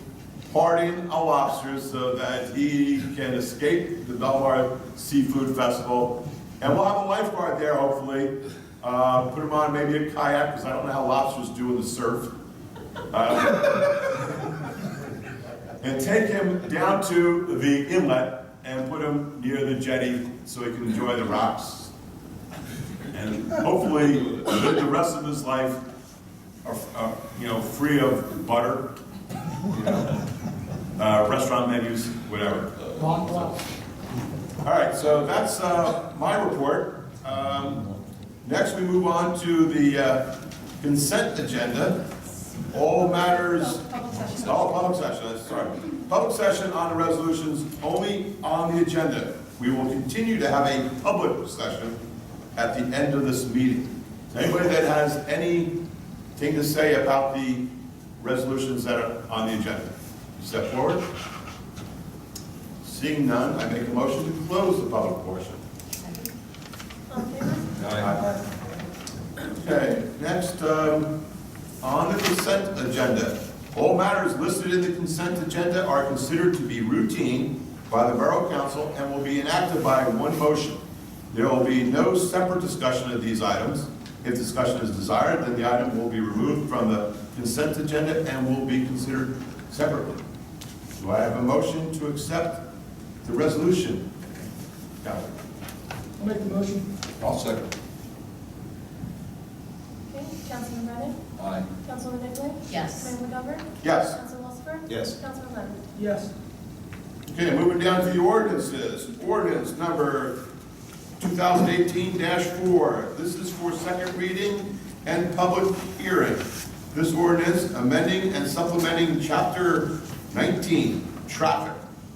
pardon a lobster so that he can escape the Belmar Seafood Festival. And we'll have a lifeguard there, hopefully. Put him on maybe a kayak, because I don't know how lobsters do in the surf. And take him down to the inlet and put him near the jetty so he can enjoy the rocks. And hopefully live the rest of his life, free of butter, restaurant menus, whatever. All right, so that's my report. Next, we move on to the consent agenda. All matters. Public session. Oh, public session. Sorry. Public session on the resolutions only on the agenda. We will continue to have a public session at the end of this meeting. Anybody that has anything to say about the resolutions that are on the agenda, step forward. Seeing none, I make a motion to close the public portion. All in favor? Aye. Okay, next, on the consent agenda. All matters listed in the consent agenda are considered to be routine by the Borough Council and will be enacted by one motion. There will be no separate discussion of these items. If discussion is desired, then the item will be removed from the consent agenda and will be considered separately. Do I have a motion to accept the resolution? Council. I'll make the motion. I'll second. Okay, Councilman Brennan? Aye. Councilman Nicolay? Yes. Mayor McGovern? Yes. Councilman Lucifer? Yes. Councilman Lennon? Yes. Okay, moving down to the ordinances. Ordinance number 2018-4. This is for second reading and public hearing. This ordinance amending and supplementing Chapter 19, Traffic,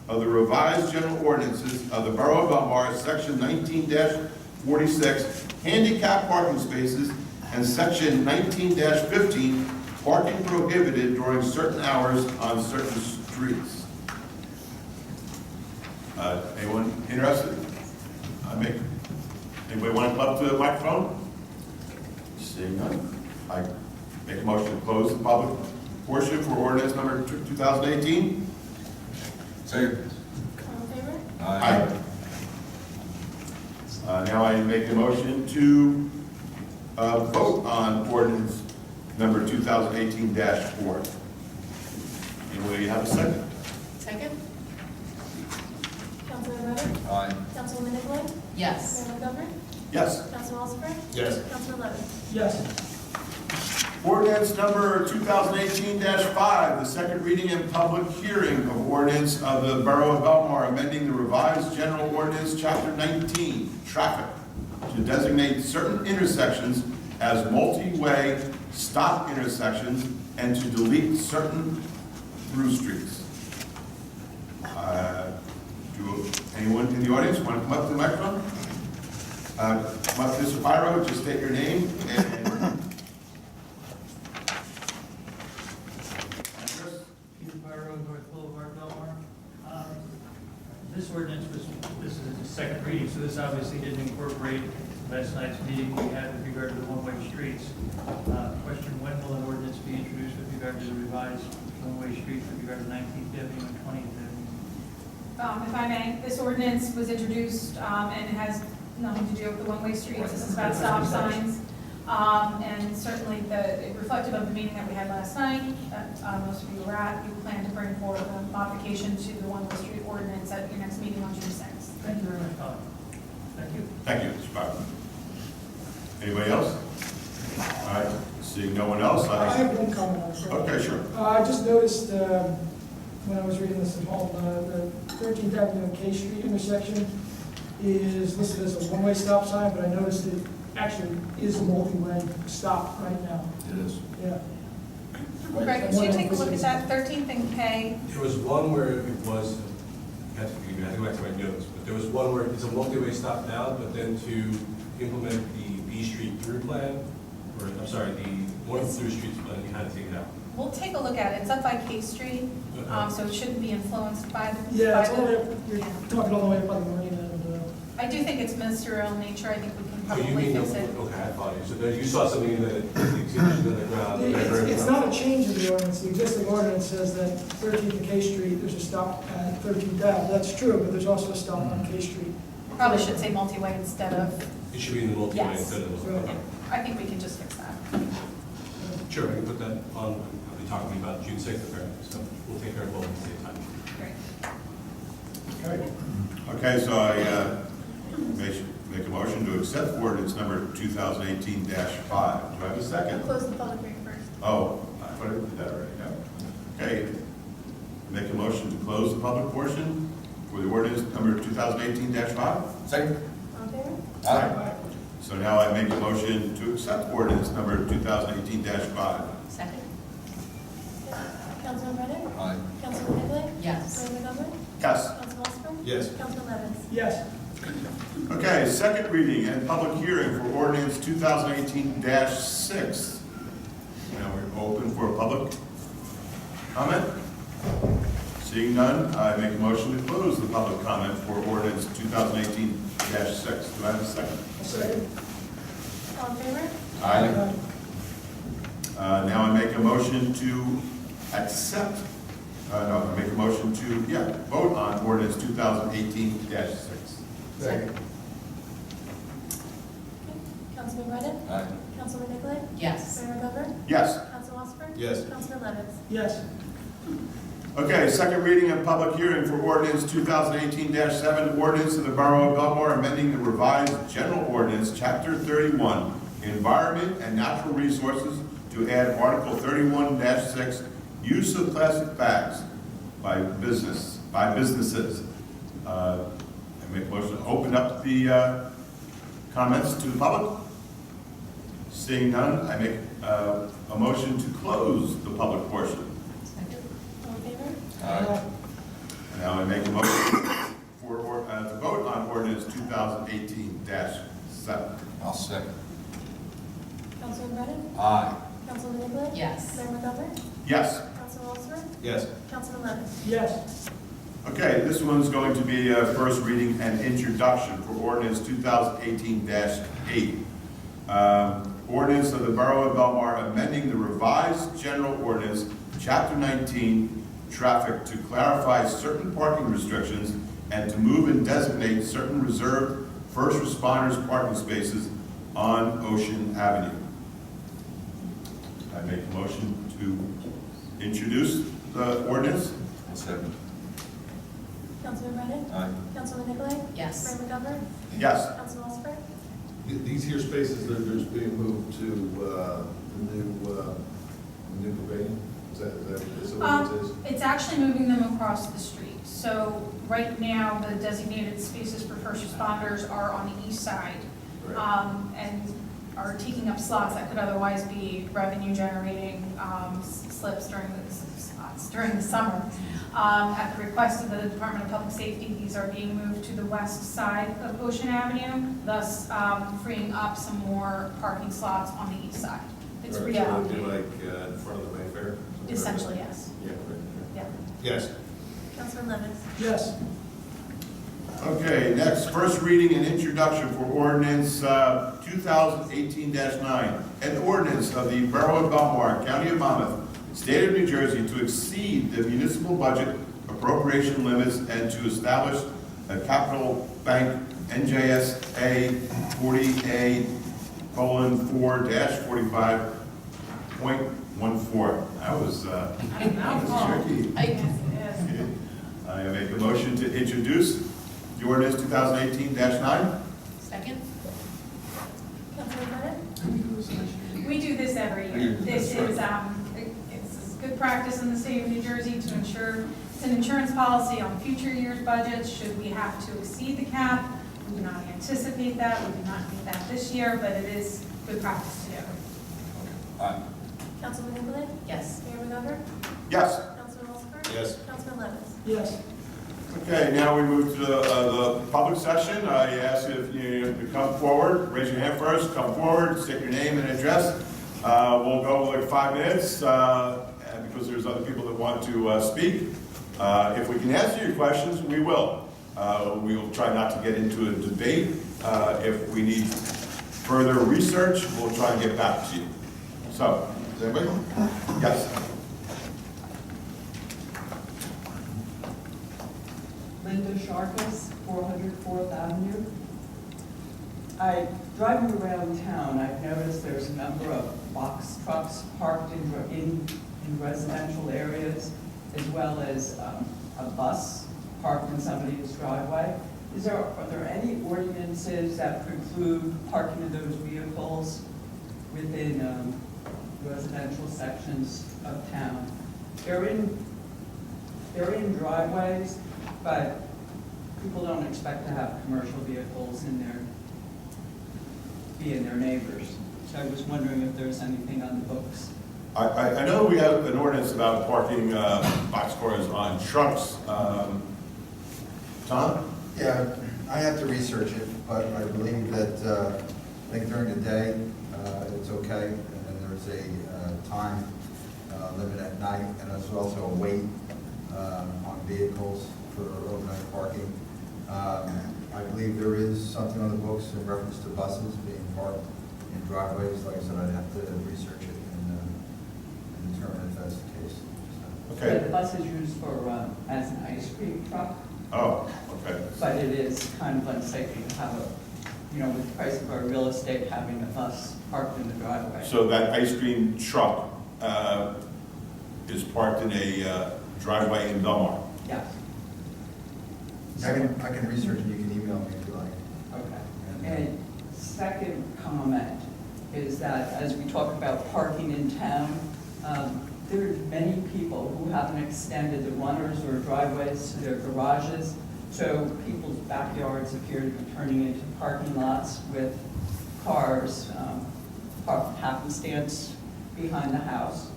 of the revised general ordinances of the Borough of Belmar, Section 19-46, handicap parking spaces, and Section 19-15, parking prohibited during certain hours on certain streets. Anyone interested? Anybody want to come up to the microphone? Seeing none, I make a motion to close the public portion for ordinance number 2018. Second. All in favor? Aye. Now I make a motion to vote on ordinance number 2018-4. Anybody have a second? Second? Councilman Brennan? Aye. Councilman Nicolay? Yes. Mayor McGovern? Yes. Councilman Lucifer? Yes. Councilman Lennon? Yes. Ordinance number 2018-5, the second reading and public hearing of ordinance of the Borough of Belmar amending the revised general ordinance, Chapter 19, Traffic, to designate certain intersections as multi-way stop intersections and to delete certain through streets. Do anyone in the audience want to come up to the microphone? Come up, Mr. Pyro, just state your name and Peter Byro, North Boulevard, Belmar. This ordinance this is the second reading, so this obviously didn't incorporate last night's meeting we had with regard to the one-way streets. Question, when will an ordinance be introduced with regard to the revised one-way streets with regard to 19th Avenue and 20th Avenue? If I may, this ordinance was introduced and has nothing to do with the one-way streets. This is about stop signs. And certainly reflective of the meeting that we had last night, that most of you were at, you plan to bring forward a modification to the one-way street ordinance at your next meeting on June 6th. Thank you very much, Colin. Thank you. Thank you, Mr. Bachman. Anybody else? All right, seeing no one else, I have one comment on it. Okay, sure. I just noticed when I was reading this at home, the 13th Avenue and K Street intersection is listed as a one-way stop sign, but I noticed it actually is a multi-way stop right now. It is. Yeah. Greg, could you take a look at that 13th and K? There was one where it was, I have to forgive me, I go back to my notes, but there was one where it's a multi-way stop now, but then to implement the B Street through plan, or, I'm sorry, the one of the through streets plan, you had to take it out. We'll take a look at it. It's up by K Street, Okay. so it shouldn't be influenced by the. Yeah, by it's all the way, the- you're talking all the way up by the marina and, I do think it's ministerial in nature. I think we can So you probably mean, fix it. okay, I follow you. So there, you saw something in the existing on the ground. it's not a change in the ordinance. The existing ordinance says that 13th and K Street, there's a stop at 13th Ave. That's true, but there's also a stop on K Street. Probably should say multi-way instead of, It should be in the multi-way Yes. instead of the, okay. I think we can just fix that. Sure, we can put that on, I'll be talking about June 6th apparently, so we'll take care of both at the same time. Great. Okay, so I make a motion to accept ordinance number 2018-5. Do I have a second? Close the public hearing first. Oh, I thought I did that already, yeah. Okay, make a motion to close the public portion for the ordinance number 2018-5. Second. All in favor? Aye. So now I make a motion to accept ordinance number 2018-5. Second? Councilman Brennan? Aye. Councilman Nicolay? Yes. Mayor McGovern? Yes. Councilman Osmer? Yes. Councilman Levis? Yes. Okay, second reading and public hearing for ordinance 2018-6. Now we're open for public comment. Seeing none, I make a motion to close the public comment for ordinance 2018-6. Do I have a second? A second. All in favor? Aye. Now I make a motion to accept, no, I make a motion to, vote on ordinance 2018-6. Second? Councilman Brennan? Aye. Councilman Nicolay? Yes. Mayor McGovern? Yes. Councilman Osmer? Yes. Councilman Levis? Yes. Okay, second reading and public hearing for ordinance 2018-7, ordinance of the Borough of Belmar amending the revised general ordinance, chapter 31, environment and natural resources, to add article 31-6, use of plastic bags by businesses. I make a motion to open up the comments to the public. Seeing none, I make a motion to close the public portion. Second? All in favor? Aye. Now I make a motion to vote on ordinance 2018-7. I'll second. Councilman Brennan? Aye. Councilman Nicolay? Yes. Mayor McGovern? Yes. Councilman Osmer? Yes. Councilman Levis? Yes. Okay, this one's going to be a first reading and introduction for ordinance 2018-8. Ordinance of the Borough of Belmar amending the revised general ordinance, chapter 19, traffic, to clarify certain parking restrictions and to move and designate certain reserved first responders parking spaces on Ocean Avenue. I make a motion to introduce the ordinance. I'll second. Councilman Brennan? Aye. Councilman Nicolay? Yes. Mayor McGovern? Yes. Councilman Osmer? These here spaces that are just being moved to the new pavilion, is that what it is? It's actually moving them across the street. So right now, the designated spaces for first responders are on the east side. Right. And are taking up slots that could otherwise be revenue generating slips during the summer. At the request of the Department of Public Safety, these are being moved to the west side of Ocean Avenue, thus freeing up some more parking slots on the east side. It's Right, so it'd be reallocated. like in front of the Mayfair? Essentially, yes. Yeah, right. Yeah. Yes. Councilman Levis? Yes. Okay, next, first reading and introduction for ordinance 2018-9, an ordinance of the Borough of Belmar, County of Monmouth, State of New Jersey, to exceed the municipal budget appropriation limits and to establish a capital bank NJSA 40A:4-45.14. That was tricky. I make a motion to introduce the ordinance 2018-9. Second? Councilman Bennett? We do this every year. This is, it's good practice in the state of New Jersey to ensure, it's an insurance policy on future years' budgets. Should we have to exceed the cap, we do not anticipate that, we do not need that this year, but it is good practice to do. Councilman Chamberlain? Yes. Mayor McGovern? Yes. Councilman Osmer? Yes. Councilman Levis? Yes. Okay, now we move to the public session. I ask if you to come forward, raise your hand first, come forward, state your name and address. We'll go like 5 minutes because there's other people that want to speak. If we can answer your questions, we will. We will try not to get into a debate. If we need further research, we'll try and get back to you. So, is anybody? Yes. Linda Sharkus, 400 4th Avenue. Driving around town, I've noticed there's a number of box trucks parked in residential areas, as well as a bus parked in somebody's driveway. Are there any ordinances that preclude parking of those vehicles within residential sections of town? They're in driveways, but people don't expect to have commercial vehicles be in their neighbors. So I was wondering if there's anything on the books. I know we have an ordinance about parking boxcars on trucks. Tom? Yeah, I have to research it, but I believe that, I think during the day, it's okay, and then there's a time limit at night, and there's also a weight on vehicles for overnight parking. I believe there is something on the books in reference to buses being parked in driveways. Like I said, I'd have to research it and determine if that's the case. Okay. The bus is used for, as an ice cream truck. Oh, okay. But it is kind of unsafe to have with the price of our real estate, having a bus parked in the driveway. So that ice cream truck is parked in a driveway in Belmar? Yes. I can research and you can email me if you like. Okay. And second comment is that as we talk about parking in town, there are many people who haven't extended the runners or driveways to their garages, so people's backyards appear to be turning into parking lots with cars parked happenstance behind the house.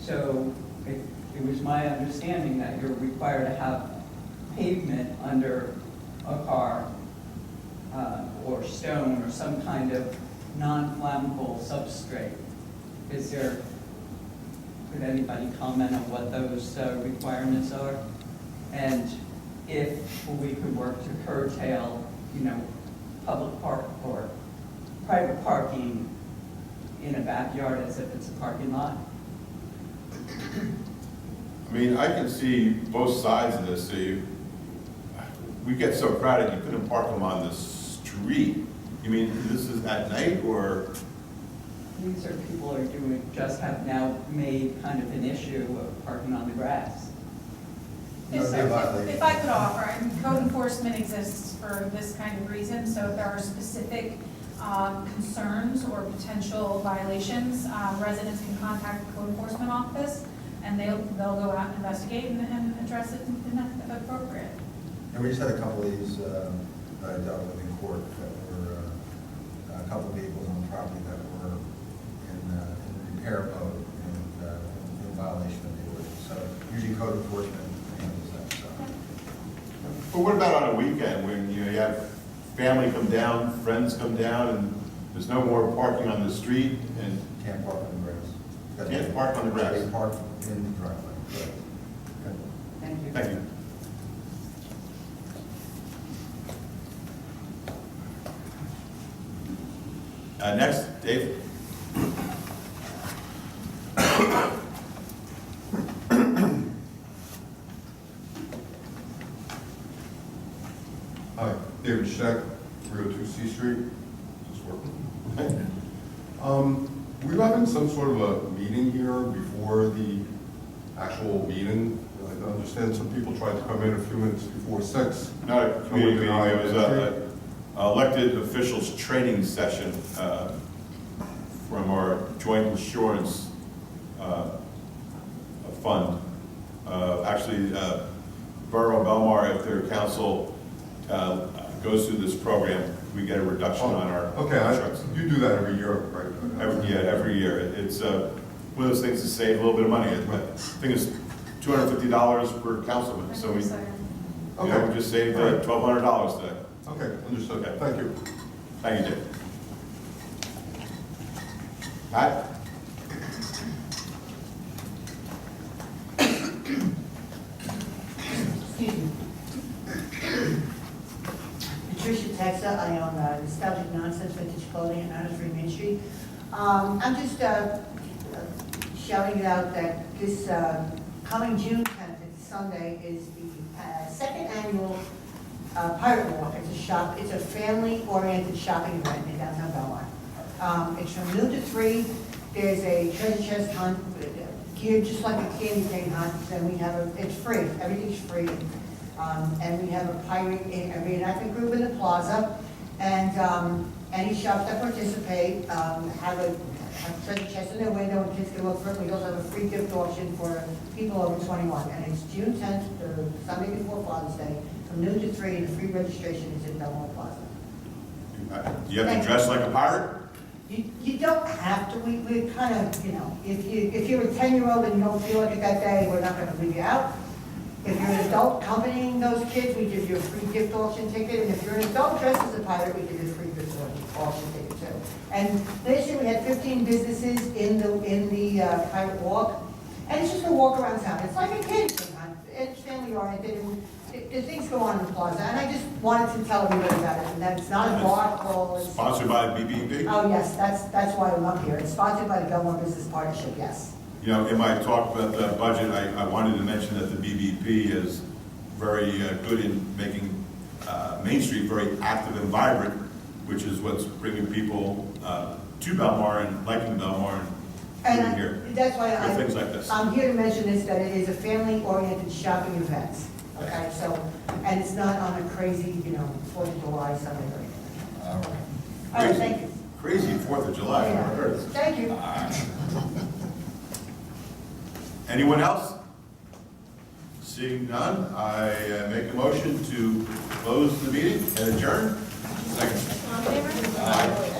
So it was my understanding that you're required to have pavement under a car or stone or some kind of non-flammable substrate. Could anybody comment on what those requirements are? And if we could work to curtail, public park or private parking in a backyard as if it's a parking lot? I mean, I can see both sides of this. We get so crowded, you couldn't park them on the street. You mean this is at night or? These are people have now made kind of an issue of parking on the grass. If I could offer, code enforcement exists for this kind of reason, so if there are specific concerns or potential violations, residents can contact the code enforcement office, and they'll go out and investigate and address it if appropriate. And we just had a couple of these that I dealt with in court that were a couple of vehicles on the property that were in repair mode and in violation of the ordinance. So usually code enforcement handles that. So. But what about on a weekend when you have family come down, friends come down, and there's no more parking on the street and Can't park on the grass. can't park on the grass? They park in the driveway. Right. Okay. Thank you. Thank you. Next, Dave. Hi, David Scheck, C Street. Is this working? Were you having some sort of a meeting here before the actual meeting? I understand some people tried to come in a few minutes before 6. Not a community meeting, it was a elected officials training session from our joint insurance fund. Actually, Borough Belmar, if their council goes through this program, we get a reduction on our insurance. You do that every year, right? Every year. It's one of those things to save a little bit of money. I think it's $250 per councilman, so we just saved $1,200 today. Okay, understood. Okay. Thank you. Thank you, Jay. Pat? Patricia Texa, I own Nostalgic Nonsense Vintage Clothing at 903 Main Street. I'm just shouting it out that this coming June 10th, it's Sunday, is the second annual Pirate Walk. It's a family-oriented shopping event in downtown Belmar. It's from noon to 3. There's a treasure chest hunt geared just like a candy cane hunt. Then we have it's free. Everything's free. And we have a pirate reenactment group in the plaza, and any shops that participate have treasure chests in their window, and kids can look for it. We also have a free gift auction for people over 21, and it's June 10th, the Sunday before Father's Day, from noon to 3, and the free registration is in Belmont Plaza. Do you have to dress like a pirate? You don't have to. We kind of, if you're a 10-year-old and you don't feel like it that day, we're not going to leave you out. If you're an adult accompanying those kids, we give you a free gift auction ticket. And if you're an adult dressed as a pirate, we give you a free gift auction ticket too. And this year we had 15 businesses in the Pirate Walk. And it's just a walk around town. It's like a kid thing. It's family oriented. And the things go on in the plaza. And I just wanted to tell everybody about it. And that it's not a bar crawl. Sponsored by BBB? Oh, yes. That's why I'm up here. It's sponsored by the Belmar Business Partnership, yes. You know, in my talk about the budget, I wanted to mention that the BBP is very good in making Main Street very active and vibrant, which is what's bringing people to Belmar and liking Belmar and moving here. That's why things like this. I'm here to mention this, that it is a family-oriented shopping event. Okay, so, and it's not on a crazy, 4th of July Sunday or anything. All right. All right, thank you. Crazy 4th of July. Yeah. I've heard it. Thank you. Anyone else? Seeing none, I make a motion to close the meeting and adjourn. Second. All in favor? Aye.